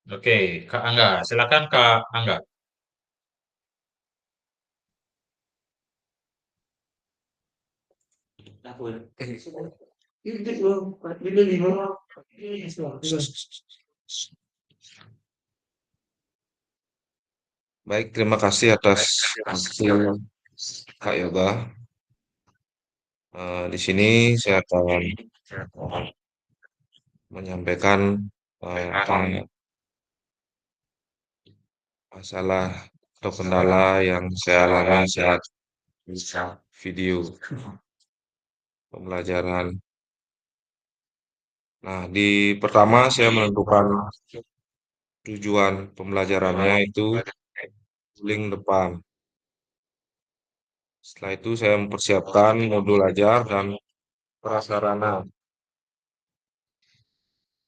oke, Kak Angga. Silakan Kak Angga. Baik, terima kasih atas waktu Kak Yoga. Di sini saya akan menyampaikan tentang masalah atau kendala yang saya alami saat video pembelajaran. Nah, di pertama saya menentukan tujuan pembelajarannya itu link depan. Setelah itu saya mempersiapkan modul ajar dan prasarana,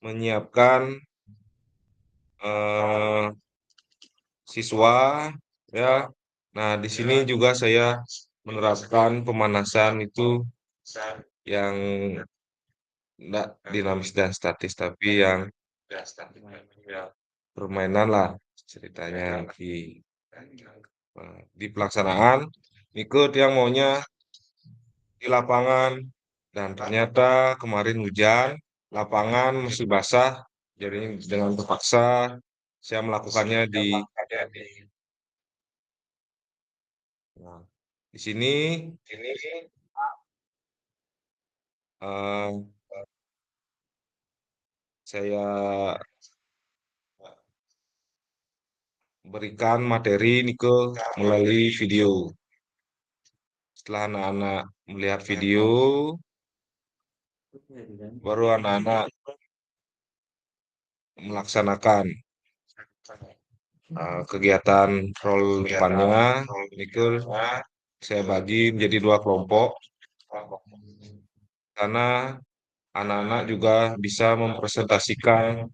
menyiapkan eh, siswa ya. Nah, di sini juga saya menerapkan pemanasan itu yang tidak dinamis dan statis, tapi yang permainan lah ceritanya di pelaksanaan ikut yang maunya di lapangan, dan ternyata kemarin hujan, lapangan masih basah, jadi dengan terpaksa saya melakukannya nah, di sini eh, saya berikan materi ini melalui video. Setelah anak-anak melihat video, baru anak-anak melaksanakan kegiatan role depannya. Ini saya bagi menjadi 2 kelompok, karena anak-anak juga bisa mempresentasikan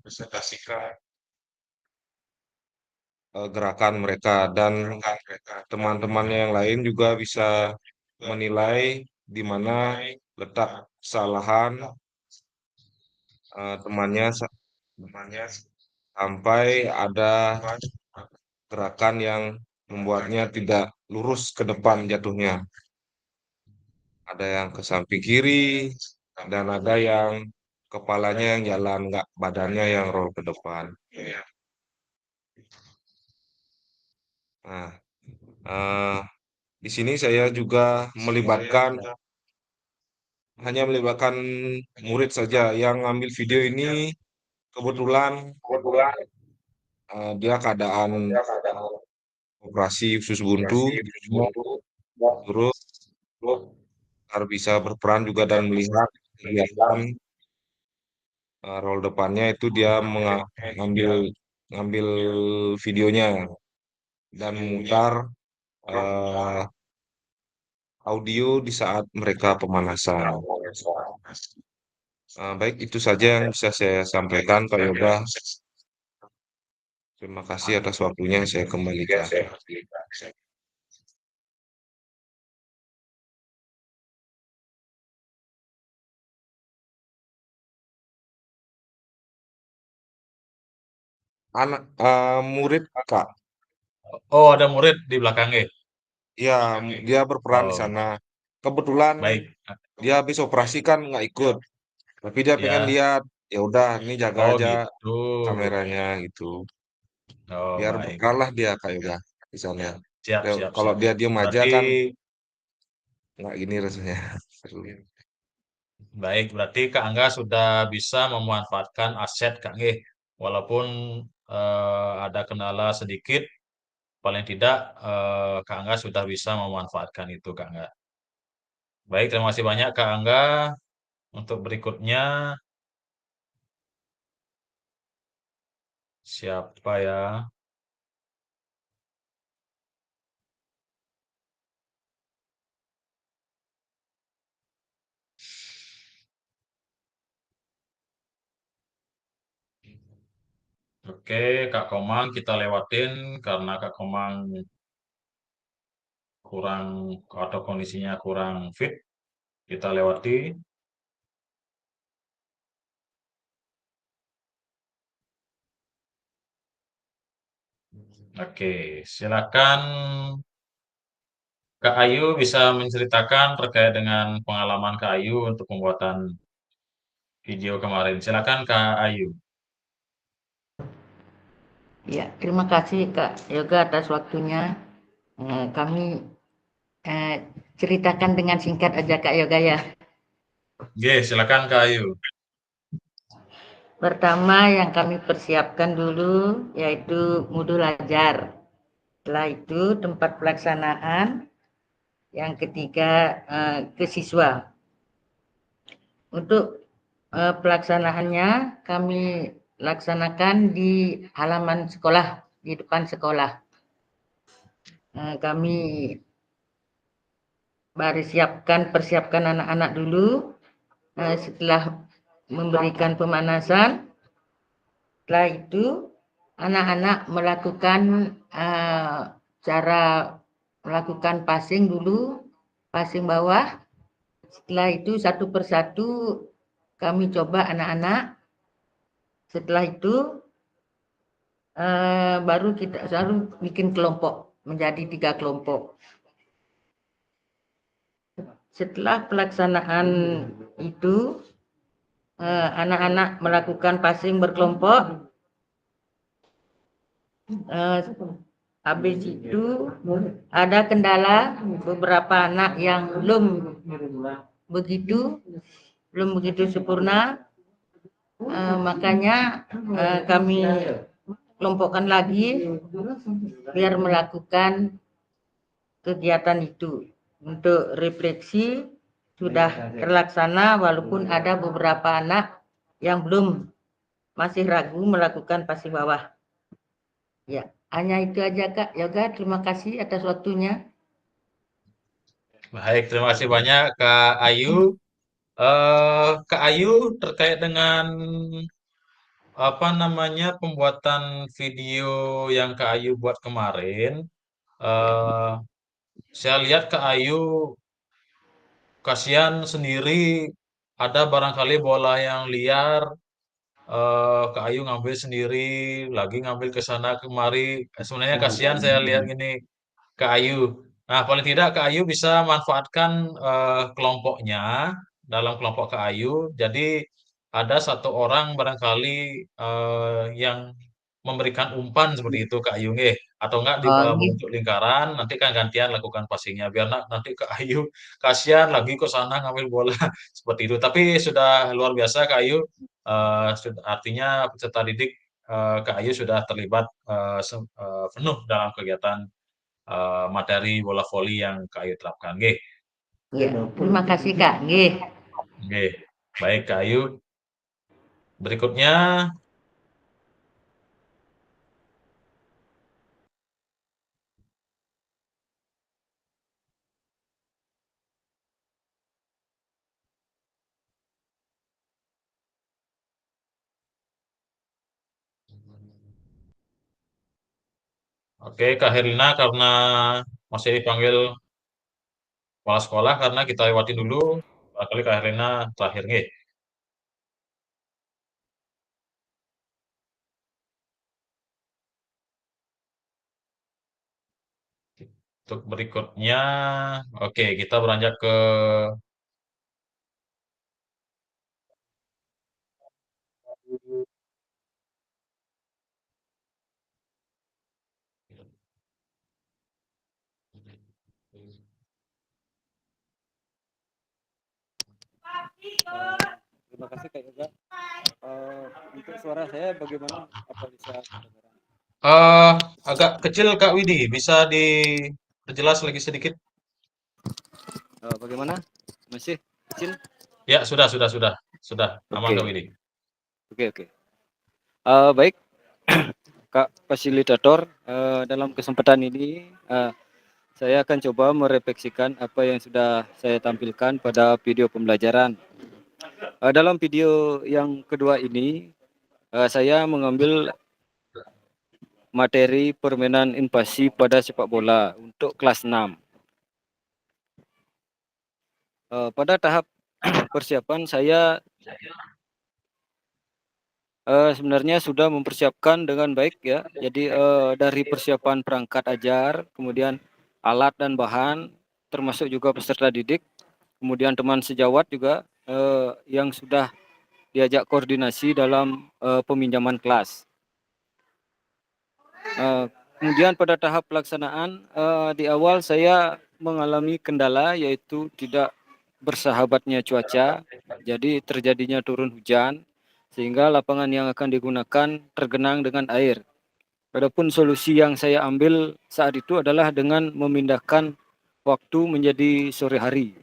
gerakan mereka, dan teman-temannya yang lain juga bisa menilai di mana letak kesalahan temannya sampai ada gerakan yang membuatnya tidak lurus ke depan jatuhnya. Ada yang ke samping kiri dan ada yang kepalanya yang jalan, nggak badannya yang roll ke depan. Nah, di sini saya juga hanya melibatkan murid saja yang ngambil video ini. Kebetulan dia keadaan operasi usus buntu, terus harus bisa berperan juga dan melihat kegiatan role depannya itu dia mengambil videonya dan memutar audio di saat mereka pemanasan. Baik, itu saja yang bisa saya sampaikan, Pak Yoga. Terima kasih atas waktunya. Saya kembalikan. Anak murid Kak, Oh, ada murid di belakangnya. ya dia berperan di Oh, sana. Kebetulan baik. dia habis operasi kan nggak ikut, tapi dia pengen Ya. lihat. Ya udah, ini jaga Oh, aja gitu. kameranya gitu. Oh, Biar baik. berperan lah dia Kak Yoga di sana. Siap, Ya, siap, kalau siap. dia diem aja Berarti kan nggak gini rasanya. baik, berarti Kak Angga sudah bisa memanfaatkan aset Kak Nggih. Walaupun ada kendala sedikit, paling tidak Kak Angga sudah bisa memanfaatkan itu Kak Angga. Baik, terima kasih banyak Kak Angga. Untuk berikutnya, Siapa ya? Oke, Kak Komang kita lewatin karena Kak Komang kurang atau kondisinya kurang fit. Kita lewati. Oke, silakan Kak Ayu bisa menceritakan terkait dengan pengalaman Kak Ayu untuk pembuatan video kemarin. Silakan Kak Ayu. Ya, terima kasih Kak Yoga atas waktunya. Kami ceritakan dengan singkat aja Kak Yoga ya. Oke, silakan Kak Ayu. Pertama yang kami persiapkan dulu yaitu modul ajar. Setelah itu tempat pelaksanaan. Yang ketiga ke siswa. Untuk pelaksanaannya kami laksanakan di halaman sekolah, di depan sekolah. Kami persiapkan anak-anak dulu. Setelah memberikan pemanasan, setelah itu anak-anak melakukan cara melakukan passing dulu, passing bawah. Setelah itu satu persatu kami coba anak-anak. Setelah itu baru kita bikin kelompok menjadi 3 kelompok. Setelah pelaksanaan itu anak-anak melakukan passing berkelompok. Habis itu ada kendala beberapa anak yang belum begitu sempurna. Makanya kami kelompokkan lagi biar melakukan kegiatan itu. Untuk refleksi sudah terlaksana walaupun ada beberapa anak yang masih ragu melakukan passing bawah. Ya, hanya itu aja Kak Yoga. Terima kasih atas waktunya. Baik, terima kasih banyak Kak Ayu. Kak Ayu terkait dengan apa namanya pembuatan video yang Kak Ayu buat kemarin, saya lihat Kak Ayu kasihan sendiri, ada barangkali bola yang liar, Kak Ayu ngambil sendiri, lagi ngambil ke sana kemari. Sebenarnya kasihan saya lihat gini Kak Ayu. Nah, paling tidak Kak Ayu bisa manfaatkan kelompoknya dalam kelompok Kak Ayu. Jadi ada satu orang barangkali yang memberikan umpan seperti itu Kak Ayu nggih. Atau enggak membentuk lingkaran, nanti kan gantian lakukan passingnya biar nanti Kak Ayu kasihan lagi ke sana ngambil bola seperti itu. Tapi sudah luar biasa Kak Ayu. Artinya peserta didik Kak Ayu sudah terlibat penuh dalam kegiatan materi bola voli yang Kak Ayu terapkan. Nggih. Ya, terima kasih Kak. Nggih. Nggih. Baik Kak Ayu. Berikutnya oke Kak Herlina karena masih dipanggil kepala sekolah karena kita lewatin dulu. Barangkali Kak Herlina terakhir nggih. Untuk berikutnya, oke kita beranjak ke Terima kasih Kak Yoga. Untuk suara saya bagaimana? Apa bisa kedengaran? agak kecil Kak Widi, bisa diperjelas lagi sedikit? Bagaimana? Masih kecil? Ya, sudah aman Oke. Kak Widi. Oke. Baik. Kak Fasilitator, dalam kesempatan ini saya akan coba merefleksikan apa yang sudah saya tampilkan pada video pembelajaran. Dalam video yang kedua ini, saya mengambil materi permainan invasi pada sepak bola untuk kelas 6. Pada tahap persiapan saya sebenarnya sudah mempersiapkan dengan baik ya. Jadi dari persiapan perangkat ajar, kemudian alat dan bahan, termasuk juga peserta didik, kemudian teman sejawat juga yang sudah diajak koordinasi dalam peminjaman kelas. Kemudian pada tahap pelaksanaan di awal saya mengalami kendala yaitu tidak bersahabatnya cuaca, jadi terjadinya turun hujan sehingga lapangan yang akan digunakan tergenang dengan air. Adapun solusi yang saya ambil saat itu adalah dengan memindahkan waktu menjadi sore hari.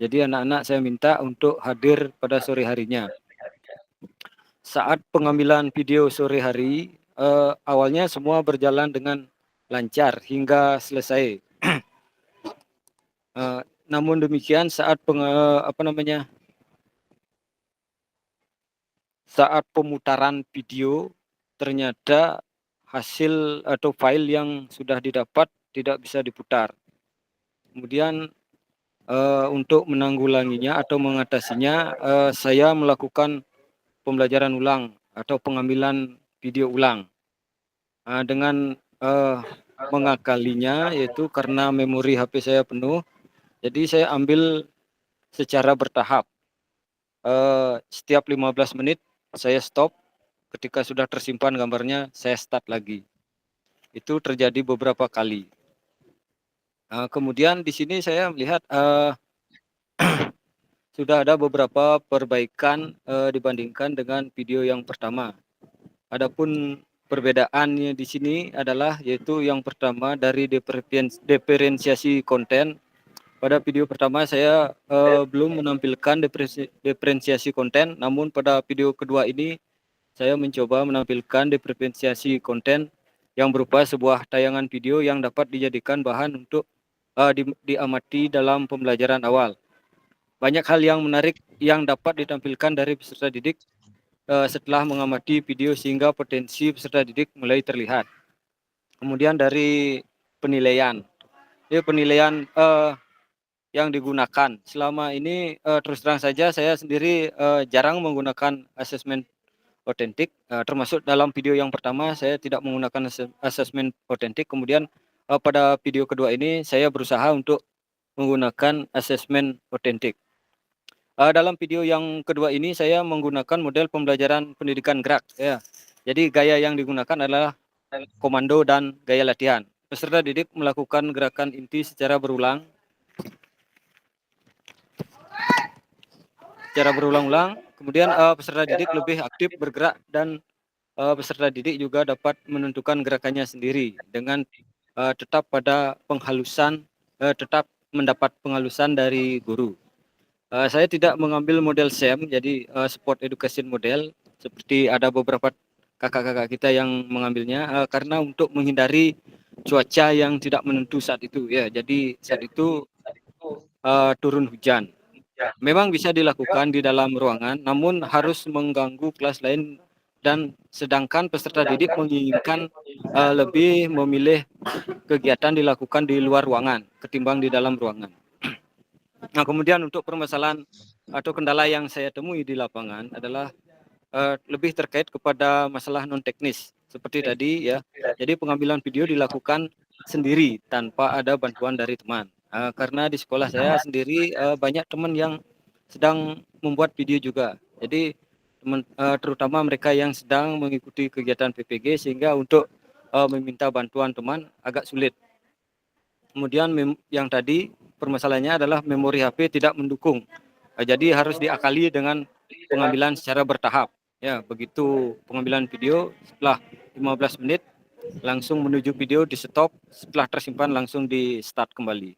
Jadi anak-anak saya minta untuk hadir pada sore harinya. Saat pengambilan video sore hari, awalnya semua berjalan dengan lancar hingga selesai. Namun demikian saat saat pemutaran video ternyata hasil atau file yang sudah didapat tidak bisa diputar. Kemudian untuk menanggulanginya atau mengatasinya, saya melakukan pembelajaran ulang atau pengambilan video ulang dengan mengakalinya, yaitu karena memori HP saya penuh, jadi saya ambil secara bertahap. Setiap 15 menit saya stop, ketika sudah tersimpan gambarnya saya start lagi. Itu terjadi beberapa kali. Kemudian di sini saya melihat sudah ada beberapa perbaikan dibandingkan dengan video yang pertama. Adapun perbedaannya di sini adalah yaitu yang pertama dari diferensiasi konten. Pada video pertama saya belum menampilkan diferensiasi konten, namun pada video kedua ini saya mencoba menampilkan diferensiasi konten yang berupa sebuah tayangan video yang dapat dijadikan bahan untuk diamati dalam pembelajaran awal. Banyak hal yang menarik yang dapat ditampilkan dari peserta didik setelah mengamati video sehingga potensi peserta didik mulai terlihat. Kemudian dari penilaian, penilaian yang digunakan selama ini terus terang saja saya sendiri jarang menggunakan asesmen otentik, termasuk dalam video yang pertama saya tidak menggunakan asesmen otentik. Kemudian pada video kedua ini saya berusaha untuk menggunakan asesmen otentik. Dalam video yang kedua ini saya menggunakan model pembelajaran pendidikan gerak ya. Jadi gaya yang digunakan adalah komando dan gaya latihan. Peserta didik melakukan gerakan inti secara berulang-ulang. Kemudian peserta didik lebih aktif bergerak dan peserta didik juga dapat menentukan gerakannya sendiri dengan tetap pada penghalusan, tetap mendapat penghalusan dari guru. Saya tidak mengambil model SEM, jadi Sport Education Model, seperti ada beberapa kakak-kakak kita yang mengambilnya, karena untuk menghindari cuaca yang tidak menentu saat itu ya. Jadi saat itu turun hujan. Memang bisa dilakukan di dalam ruangan, namun harus mengganggu kelas lain, dan sedangkan peserta didik menginginkan lebih memilih kegiatan dilakukan di luar ruangan ketimbang di dalam ruangan. Nah, kemudian untuk permasalahan atau kendala yang saya temui di lapangan adalah lebih terkait kepada masalah non teknis seperti tadi ya. Jadi pengambilan video dilakukan sendiri tanpa ada bantuan dari teman. Karena di sekolah saya sendiri banyak teman yang sedang membuat video juga. Jadi terutama mereka yang sedang mengikuti kegiatan PPG, sehingga untuk meminta bantuan teman agak sulit. Kemudian yang tadi permasalahannya adalah memori HP tidak mendukung. Jadi harus diakali dengan pengambilan secara bertahap. Ya, begitu pengambilan video setelah 15 menit langsung menuju video di stop, setelah tersimpan langsung di start kembali.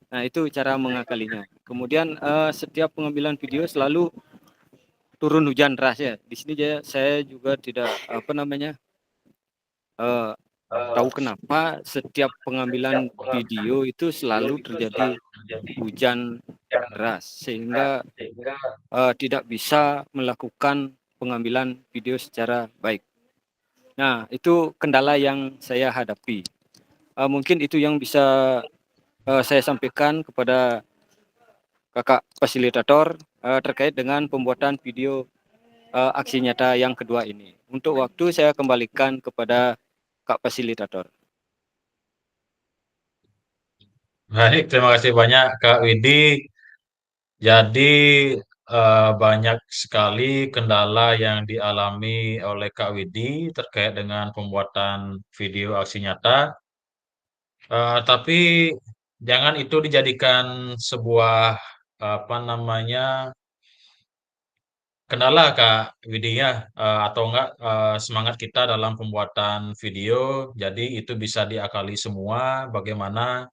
Nah, itu cara mengakalinya. Kemudian setiap pengambilan video selalu turun hujan deras ya. Di sini saya juga tidak eh, tahu kenapa setiap pengambilan video itu selalu terjadi hujan deras sehingga tidak bisa melakukan pengambilan video secara baik. Nah, itu kendala yang saya hadapi. Mungkin itu yang bisa saya sampaikan kepada kakak fasilitator terkait dengan pembuatan video aksi nyata yang kedua ini. Untuk waktu saya kembalikan kepada kak fasilitator. Baik, terima kasih banyak Kak Widi. Jadi banyak sekali kendala yang dialami oleh Kak Widi terkait dengan pembuatan video aksi nyata. Tapi jangan itu dijadikan sebuah apa namanya kendala Kak Widi ya, atau enggak semangat kita dalam pembuatan video. Jadi itu bisa diakali semua bagaimana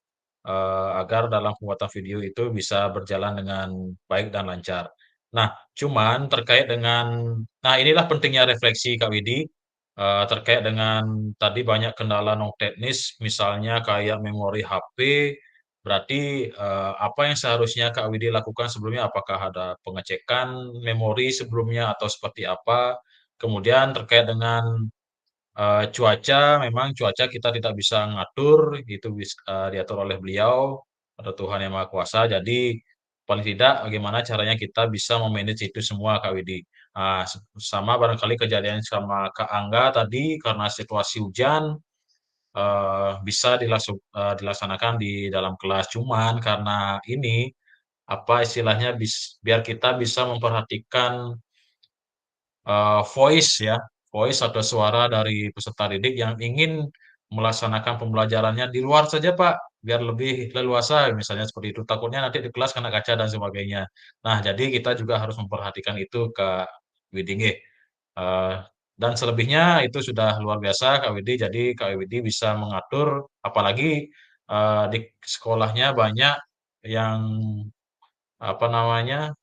agar dalam pembuatan video itu bisa berjalan dengan baik dan lancar. Nah, cuman terkait dengan, nah inilah pentingnya refleksi Kak Widi, terkait dengan tadi banyak kendala non teknis, misalnya kayak memori HP, berarti apa yang seharusnya Kak Widi lakukan sebelumnya? Apakah ada pengecekan memori sebelumnya atau seperti apa? Kemudian terkait dengan cuaca, memang cuaca kita tidak bisa ngatur, itu diatur oleh beliau, atau Tuhan Yang Maha Kuasa. Jadi paling tidak bagaimana caranya kita bisa memanage itu semua Kak Widi. Sama barangkali kejadian sama Kak Angga tadi karena situasi hujan bisa dilaksanakan di dalam kelas. Cuman karena ini apa istilahnya biar kita bisa memperhatikan voice ya, voice atau suara dari peserta didik yang ingin melaksanakan pembelajarannya di luar saja Pak, biar lebih leluasa misalnya seperti itu. Takutnya nanti di kelas kena kaca dan sebagainya. Nah, jadi kita juga harus memperhatikan itu Kak Widi nggih. Eh, dan selebihnya itu sudah luar biasa Kak Widi. Jadi Kak Widi bisa mengatur, apalagi di sekolahnya banyak yang apa namanya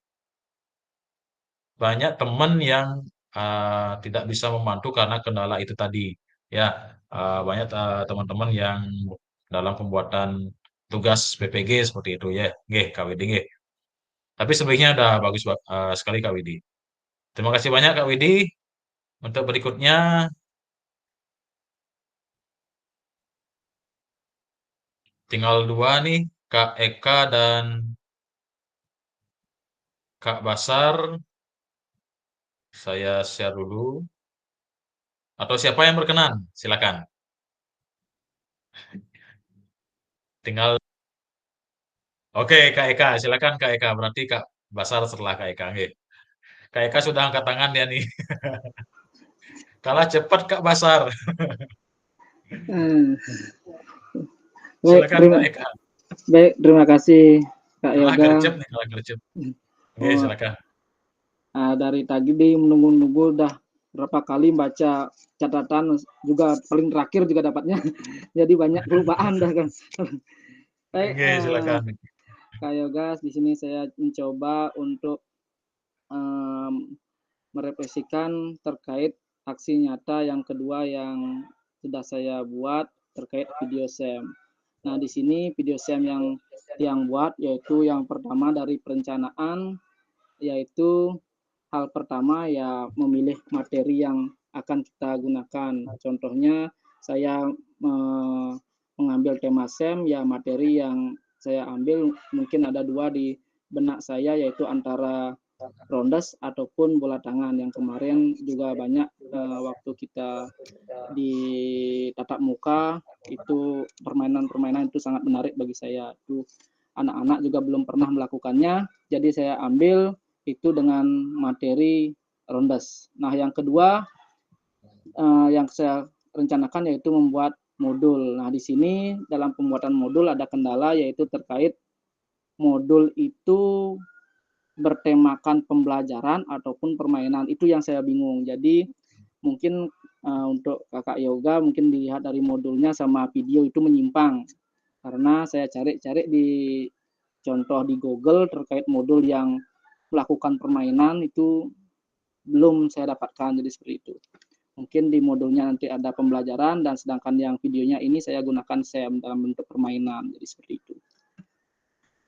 banyak teman yang tidak bisa membantu karena kendala itu tadi. Ya, banyak teman-teman yang dalam pembuatan tugas PPG seperti itu ya, nggih, Kak Widi nggih. Tapi sebenarnya udah bagus sekali Kak Widi. Terima kasih banyak Kak Widi. Untuk berikutnya tinggal dua nih, Kak Eka dan Kak Basar. Saya share dulu. Atau siapa yang berkenan? Silakan. Tinggal Oke, Kak Eka, silakan Kak Eka. Berarti Kak Basar setelah Kak Eka. Nggih. Kak Eka sudah angkat tangan dia nih. Kalah cepat Kak Basar. Hmm. Baik, Silakan Kak Eka. terima kasih Kak Kalah Yoga. gercep nih, kalah gercep. Oke, silakan. Dari tadi menunggu-nunggu udah berapa kali baca catatan, juga paling terakhir juga dapatnya. Jadi banyak perubahan dah kan. Baik, Oke, silakan. Kak Yoga, di sini saya mencoba untuk merefleksikan terkait aksi nyata yang kedua yang sudah saya buat terkait video SEM. Nah, di sini video SEM yang buat yaitu yang pertama dari perencanaan, yaitu hal pertama ya memilih materi yang akan kita gunakan. Contohnya saya mengambil tema SEM, ya materi yang saya ambil mungkin ada dua di benak saya, yaitu antara rondes ataupun bola tangan. Yang kemarin juga banyak waktu kita di tatap muka itu permainan-permainan itu sangat menarik bagi saya. Itu anak-anak juga belum pernah melakukannya, jadi saya ambil itu dengan materi rondes. Nah, yang kedua yang saya rencanakan yaitu membuat modul. Nah, di sini dalam pembuatan modul ada kendala, yaitu terkait modul itu bertemakan pembelajaran ataupun permainan. Itu yang saya bingung. Jadi mungkin untuk Kakak Yoga mungkin dilihat dari modulnya sama video itu menyimpang. Karena saya cari-cari di contoh di Google terkait modul yang melakukan permainan itu belum saya dapatkan, jadi seperti itu. Mungkin di modulnya nanti ada pembelajaran dan sedangkan yang videonya ini saya gunakan SEM dalam bentuk permainan. Jadi seperti itu.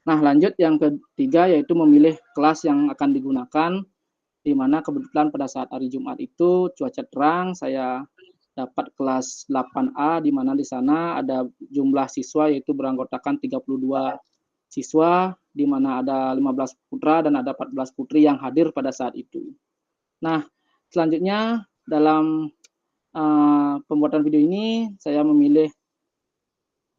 Nah, lanjut yang ketiga yaitu memilih kelas yang akan digunakan, di mana kebetulan pada saat hari Jumat itu cuaca terang, saya dapat kelas 8A, di mana di sana ada jumlah siswa yaitu beranggotakan 32 siswa, di mana ada 15 putra dan ada 14 putri yang hadir pada saat itu. Nah, selanjutnya dalam pembuatan video ini saya memilih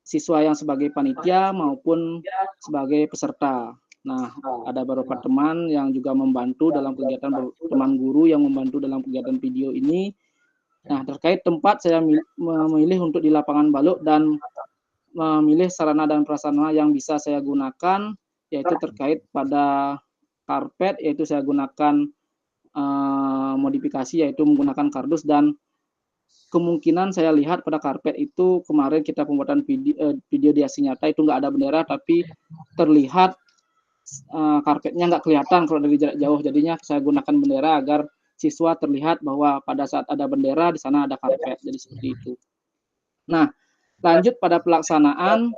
siswa yang sebagai panitia maupun sebagai peserta. Nah, ada beberapa teman yang juga membantu dalam kegiatan, teman guru yang membantu dalam kegiatan video ini. Nah, terkait tempat saya memilih untuk di lapangan Balok dan memilih sarana dan prasarana yang bisa saya gunakan, yaitu terkait pada karpet, yaitu saya gunakan modifikasi, yaitu menggunakan kardus, dan kemungkinan saya lihat pada karpet itu kemarin kita pembuatan video di aksi nyata itu nggak ada bendera, tapi terlihat karpetnya nggak kelihatan kalau dari jarak jauh. Jadinya saya gunakan bendera agar siswa terlihat bahwa pada saat ada bendera di sana ada karpet. Jadi seperti itu. Nah, lanjut pada pelaksanaan.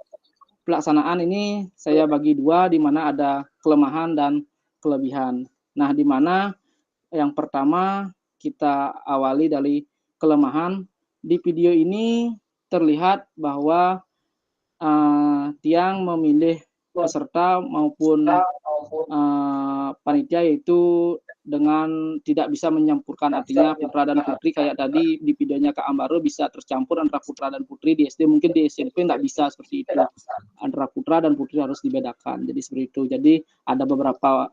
Pelaksanaan ini saya bagi dua, di mana ada kelemahan dan kelebihan. Nah, di mana yang pertama kita awali dari kelemahan. Di video ini terlihat bahwa Tiang memilih peserta maupun panitia yaitu dengan tidak bisa menyampurkan, artinya putra dan putri kayak tadi di videonya Kak Ambaro bisa tercampur antara putra dan putri. Di SD, mungkin di SMP nggak bisa seperti itu, antara putra dan putri harus dibedakan. Jadi seperti itu. Jadi ada beberapa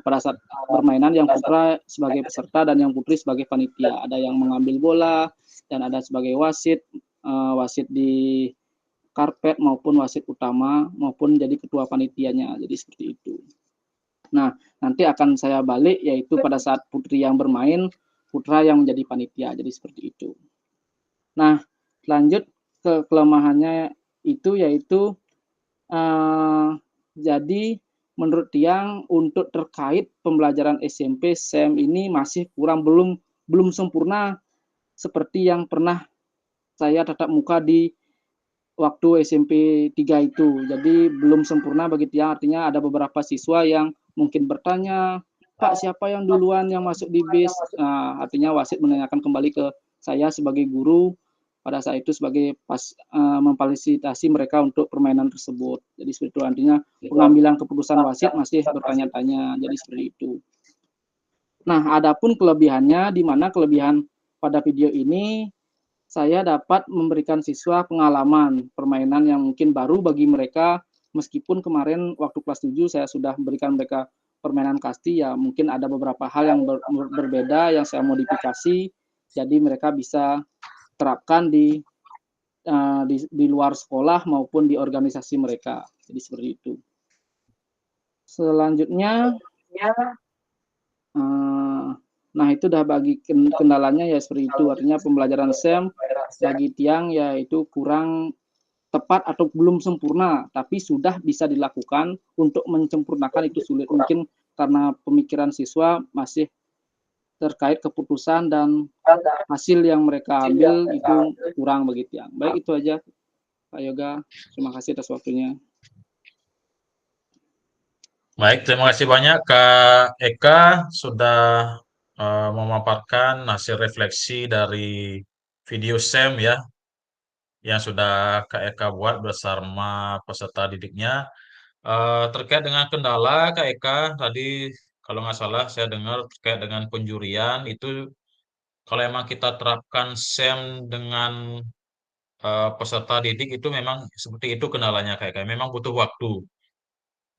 pada saat permainan yang putra sebagai peserta dan yang putri sebagai panitia. Ada yang mengambil bola dan ada sebagai wasit, wasit di karpet maupun wasit utama maupun jadi ketua panitianya. Jadi seperti itu. Nah, nanti akan saya balik, yaitu pada saat putri yang bermain, putra yang menjadi panitia. Jadi seperti itu. Nah, lanjut ke kelemahannya itu, yaitu jadi menurut Tiang untuk terkait pembelajaran SMP SEM ini masih kurang, belum sempurna seperti yang pernah saya tatap muka di waktu SMP 3 itu. Jadi belum sempurna bagi Tiang, artinya ada beberapa siswa yang mungkin bertanya, Pak, siapa yang duluan yang masuk di BIS? Nah, artinya wasit menanyakan kembali ke saya sebagai guru pada saat itu sebagai memfasilitasi mereka untuk permainan tersebut. Jadi seperti itu, artinya pengambilan keputusan wasit masih bertanya-tanya. Jadi seperti itu. Nah, adapun kelebihannya, di mana kelebihan pada video ini saya dapat memberikan siswa pengalaman permainan yang mungkin baru bagi mereka. Meskipun kemarin waktu kelas 7 saya sudah memberikan mereka permainan kasti, ya mungkin ada beberapa hal yang berbeda yang saya modifikasi, jadi mereka bisa terapkan di luar sekolah maupun di organisasi mereka. Jadi seperti itu. Selanjutnya, nah itu udah bagi kendalanya ya seperti itu, artinya pembelajaran SEM bagi Tiang yaitu kurang tepat atau belum sempurna, tapi sudah bisa dilakukan. Untuk menyempurnakan itu sulit, mungkin karena pemikiran siswa masih terkait keputusan dan hasil yang mereka ambil itu kurang bagi Tiang. Baik, itu aja Pak Yoga, terima kasih atas waktunya. Baik, terima kasih banyak Kak Eka sudah memaparkan hasil refleksi dari video SEM ya, yang sudah Kak Eka buat bersama peserta didiknya. Terkait dengan kendala Kak Eka, tadi kalau nggak salah saya dengar terkait dengan penjurian itu, kalau emang kita terapkan SEM dengan peserta didik itu memang seperti itu kendalanya Kak Eka, memang butuh waktu.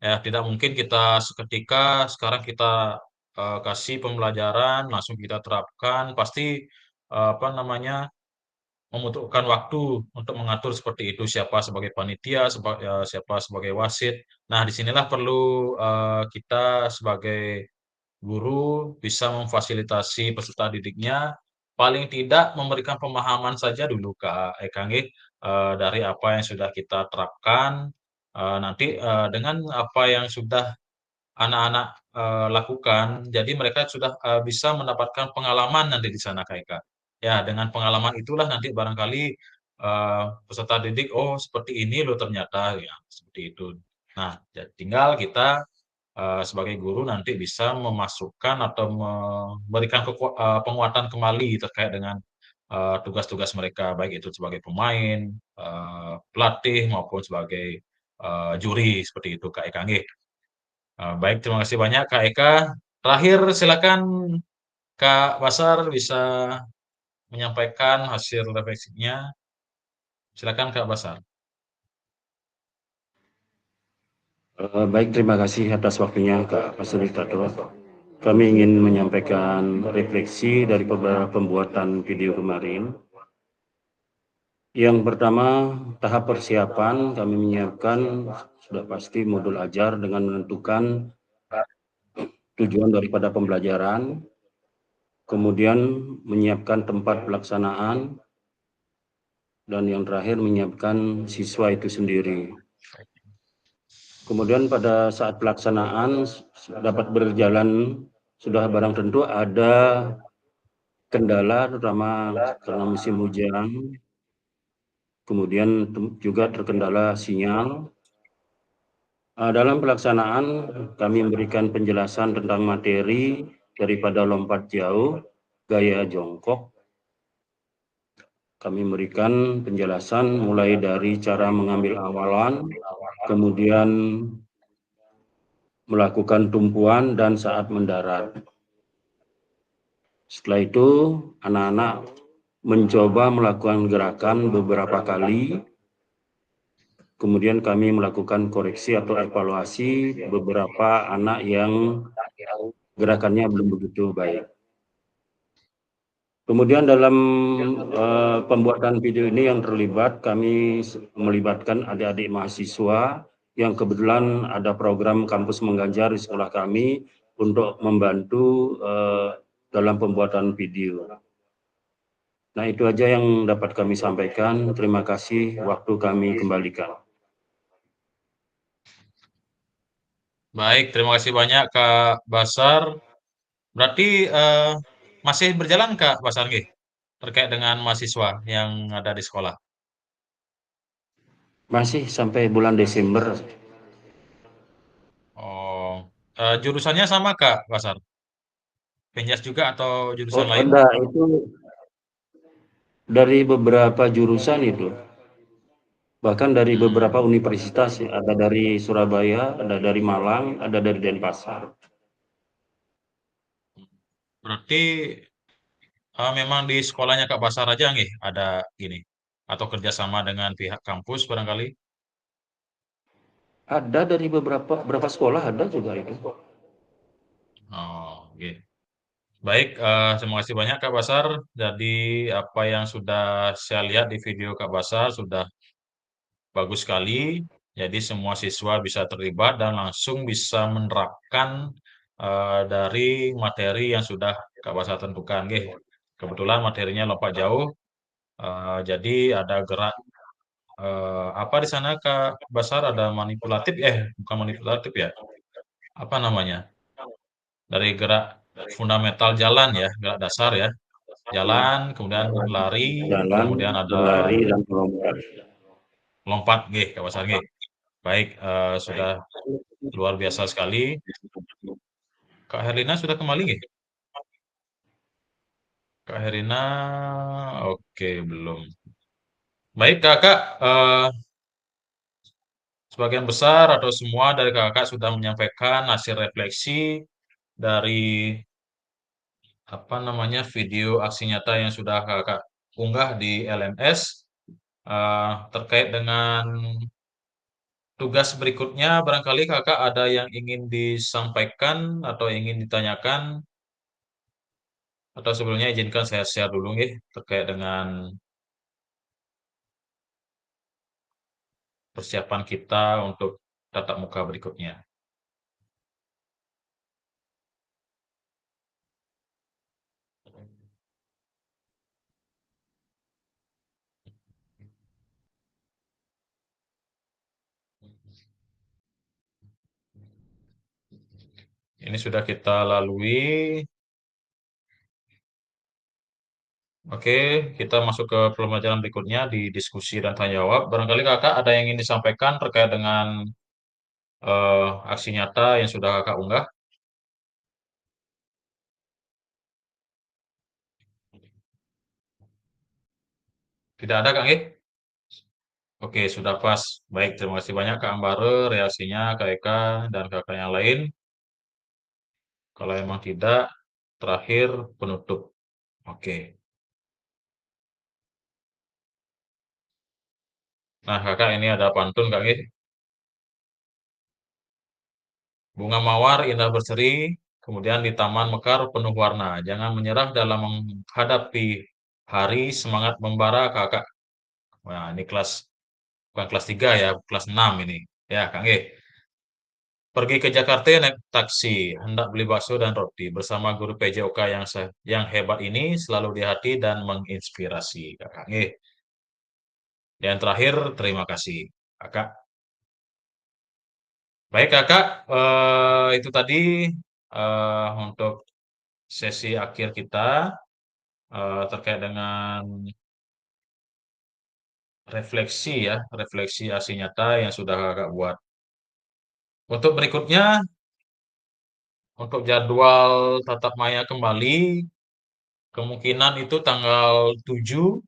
Ya, tidak mungkin kita seketika sekarang kita kasih pembelajaran langsung kita terapkan, pasti apa namanya membutuhkan waktu untuk mengatur seperti itu, siapa sebagai panitia, siapa sebagai wasit. Nah, disinilah perlu kita sebagai guru bisa memfasilitasi peserta didiknya, paling tidak memberikan pemahaman saja dulu Kak Eka nggih, dari apa yang sudah kita terapkan. Nanti dengan apa yang sudah anak-anak lakukan, jadi mereka sudah bisa mendapatkan pengalaman nanti di sana Kak Eka. Ya, dengan pengalaman itulah nanti barangkali peserta didik, oh seperti ini loh ternyata, ya seperti itu. Nah, tinggal kita sebagai guru nanti bisa memasukkan atau memberikan penguatan kembali terkait dengan tugas-tugas mereka, baik itu sebagai pemain, pelatih maupun sebagai juri seperti itu, Kak Eka. Nggih. Baik, terima kasih banyak Kak Eka. Terakhir silakan Kak Basar bisa menyampaikan hasil refleksinya. Silakan Kak Basar. Baik, terima kasih atas waktunya Kak Fasilitator. Kami ingin menyampaikan refleksi dari beberapa pembuatan video kemarin. Yang pertama, tahap persiapan kami menyiapkan sudah pasti modul ajar dengan menentukan tujuan daripada pembelajaran, kemudian menyiapkan tempat pelaksanaan, dan yang terakhir menyiapkan siswa itu sendiri. Kemudian pada saat pelaksanaan dapat berjalan sudah barang tentu ada kendala terutama karena musim hujan, kemudian juga terkendala sinyal. Dalam pelaksanaan kami memberikan penjelasan tentang materi daripada lompat jauh, gaya jongkok. Kami memberikan penjelasan mulai dari cara mengambil awalan, kemudian melakukan tumpuan dan saat mendarat. Setelah itu anak-anak mencoba melakukan gerakan beberapa kali, kemudian kami melakukan koreksi atau evaluasi beberapa anak yang gerakannya belum begitu baik. Kemudian dalam pembuatan video ini yang terlibat, kami melibatkan adik-adik mahasiswa yang kebetulan ada program kampus mengganjar di sekolah kami untuk membantu dalam pembuatan video. Nah, itu aja yang dapat kami sampaikan. Terima kasih, waktu kami kembalikan. Baik, terima kasih banyak Kak Basar. Berarti masih berjalan Kak Basar nggih? Terkait dengan mahasiswa yang ada di sekolah. Masih sampai bulan Desember. Oh, jurusannya sama Kak Basar? Penjas juga atau jurusan lain? Ada itu dari beberapa jurusan itu. Bahkan dari beberapa universitas, ada dari Surabaya, ada dari Malang, ada dari Denpasar. Berarti memang di sekolahnya Kak Basar aja nggih ada gini? Atau kerjasama dengan pihak kampus barangkali? Ada dari beberapa sekolah ada juga itu. Oh, oke. Baik, terima kasih banyak Kak Basar. Jadi apa yang sudah saya lihat di video Kak Basar sudah bagus sekali. Jadi semua siswa bisa terlibat dan langsung bisa menerapkan dari materi yang sudah Kak Basar tentukan. Nggih. Kebetulan materinya lompat jauh. Jadi ada gerak apa di sana Kak Basar ada manipulatif bukan manipulatif ya. Apa namanya? Dari gerak fundamental jalan ya, gerak dasar ya. Jalan, kemudian lari, Jalan, kemudian ada berlari, dan melompat. lompat nggih, Kak Basar nggih. Baik, sudah luar biasa sekali. Kak Herlina sudah kembali nggih? Kak Herlina, oke belum. Baik Kakak, sebagian besar atau semua dari kakak sudah menyampaikan hasil refleksi dari apa namanya video aksi nyata yang sudah kakak unggah di LMS terkait dengan tugas berikutnya. Barangkali kakak ada yang ingin disampaikan atau ingin ditanyakan atau sebelumnya izinkan saya share dulu nih terkait dengan persiapan kita untuk tatap muka berikutnya. Ini sudah kita lalui Oke, kita masuk ke pembelajaran berikutnya di diskusi dan tanya jawab. Barangkali kakak ada yang ingin disampaikan terkait dengan aksi nyata yang sudah kakak unggah? Tidak ada, Kak? Oke, sudah pas. Baik, terima kasih banyak Kak Ambare, reaksinya, Kak Eka, dan kakak yang lain. Kalau emang tidak, terakhir penutup. Oke. Nah, kakak ini ada pantun, Kak. Bunga mawar indah berseri, kemudian di taman mekar penuh warna. Jangan menyerah dalam menghadapi hari, semangat membara, kakak. Nah, ini bukan kelas 3 ya, kelas 6 ini. Ya, Kak. Pergi ke Jakarta naik taksi, hendak beli bakso dan roti. Bersama guru PJOK yang hebat ini selalu di hati dan menginspirasi, Kakak. Yang terakhir, terima kasih, Kakak. Baik, Kakak. Itu tadi untuk sesi akhir kita terkait dengan refleksi aksi nyata yang sudah Kakak buat. Untuk berikutnya, untuk jadwal tatap maya kembali, kemungkinan itu tanggal 7,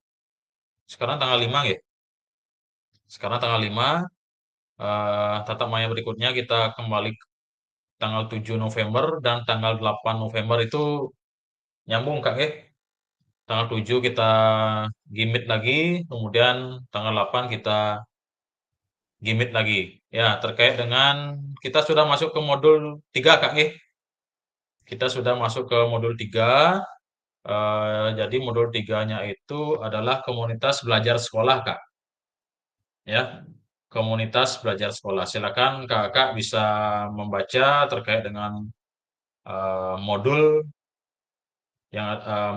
sekarang tanggal 5 ya. Sekarang tanggal 5, tatap maya berikutnya kita kembali tanggal 7 November dan tanggal 8 November itu nyambung, Kak. Tanggal 7 kita gimit lagi, kemudian tanggal 8 kita gimit lagi. Ya, terkait dengan kita sudah masuk ke modul 3, Kak. Kita sudah masuk ke modul 3. Jadi modul 3-nya itu adalah komunitas belajar sekolah, Kak. Ya, komunitas belajar sekolah. Silakan Kakak bisa membaca terkait dengan modul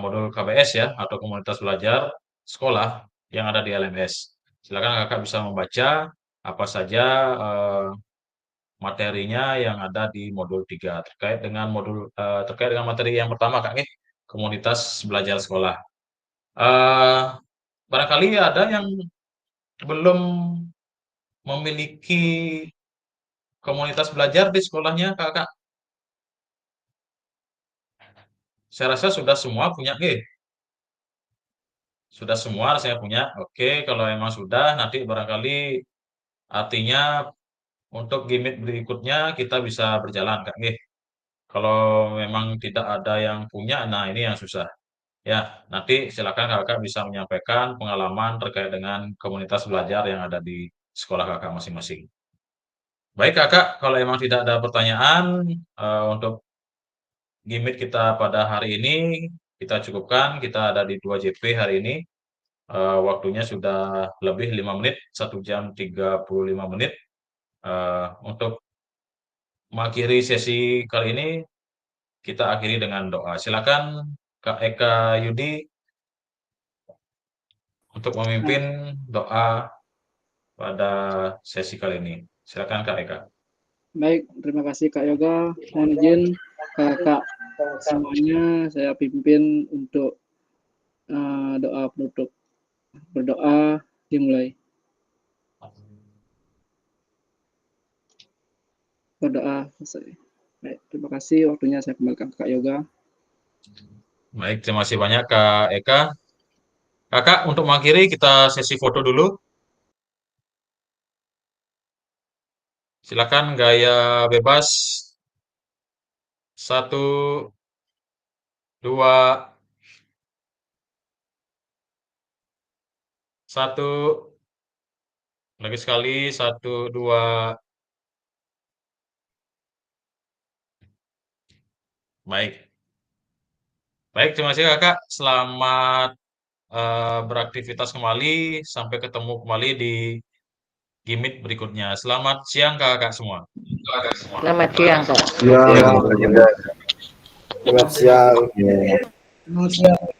modul KBS ya, atau komunitas belajar sekolah yang ada di LMS. Silakan Kakak bisa membaca apa saja materinya yang ada di modul 3 terkait dengan materi yang pertama, Kak, komunitas belajar sekolah. Barangkali ada yang belum memiliki komunitas belajar di sekolahnya, Kakak. Saya rasa sudah semua punya, Sudah semua saya punya. Oke, kalau emang sudah, nanti barangkali artinya untuk gimmick berikutnya kita bisa berjalan, Kak. Kalau memang tidak ada yang punya, nah ini yang susah. Ya, nanti silakan Kakak bisa menyampaikan pengalaman terkait dengan komunitas belajar yang ada di sekolah Kakak masing-masing. Baik, Kakak, kalau emang tidak ada pertanyaan untuk gimmick kita pada hari ini, kita cukupkan. Kita ada di 2 JP hari ini. Waktunya sudah lebih 5 menit, 1 jam 35 menit. Untuk mengakhiri sesi kali ini, kita akhiri dengan doa. Silakan Kak Eka Yudi untuk memimpin doa pada sesi kali ini. Silakan Kak Eka. Baik, terima kasih Kak Yoga. Mohon izin Kakak semuanya saya pimpin untuk doa penutup. Berdoa dimulai. Berdoa selesai. Baik, terima kasih. Waktunya saya kembalikan ke Kak Yoga. Baik, terima kasih banyak Kak Eka. Kakak, untuk mengakhiri kita sesi foto dulu. Silakan gaya bebas. 1, 2, 1. Lagi sekali, 1, 2. Baik. Baik, terima kasih Kakak. Selamat beraktivitas kembali. Sampai ketemu kembali di gimmick berikutnya. Selamat siang Kakak semua. Selamat siang, Kak. Selamat siang. Selamat siang.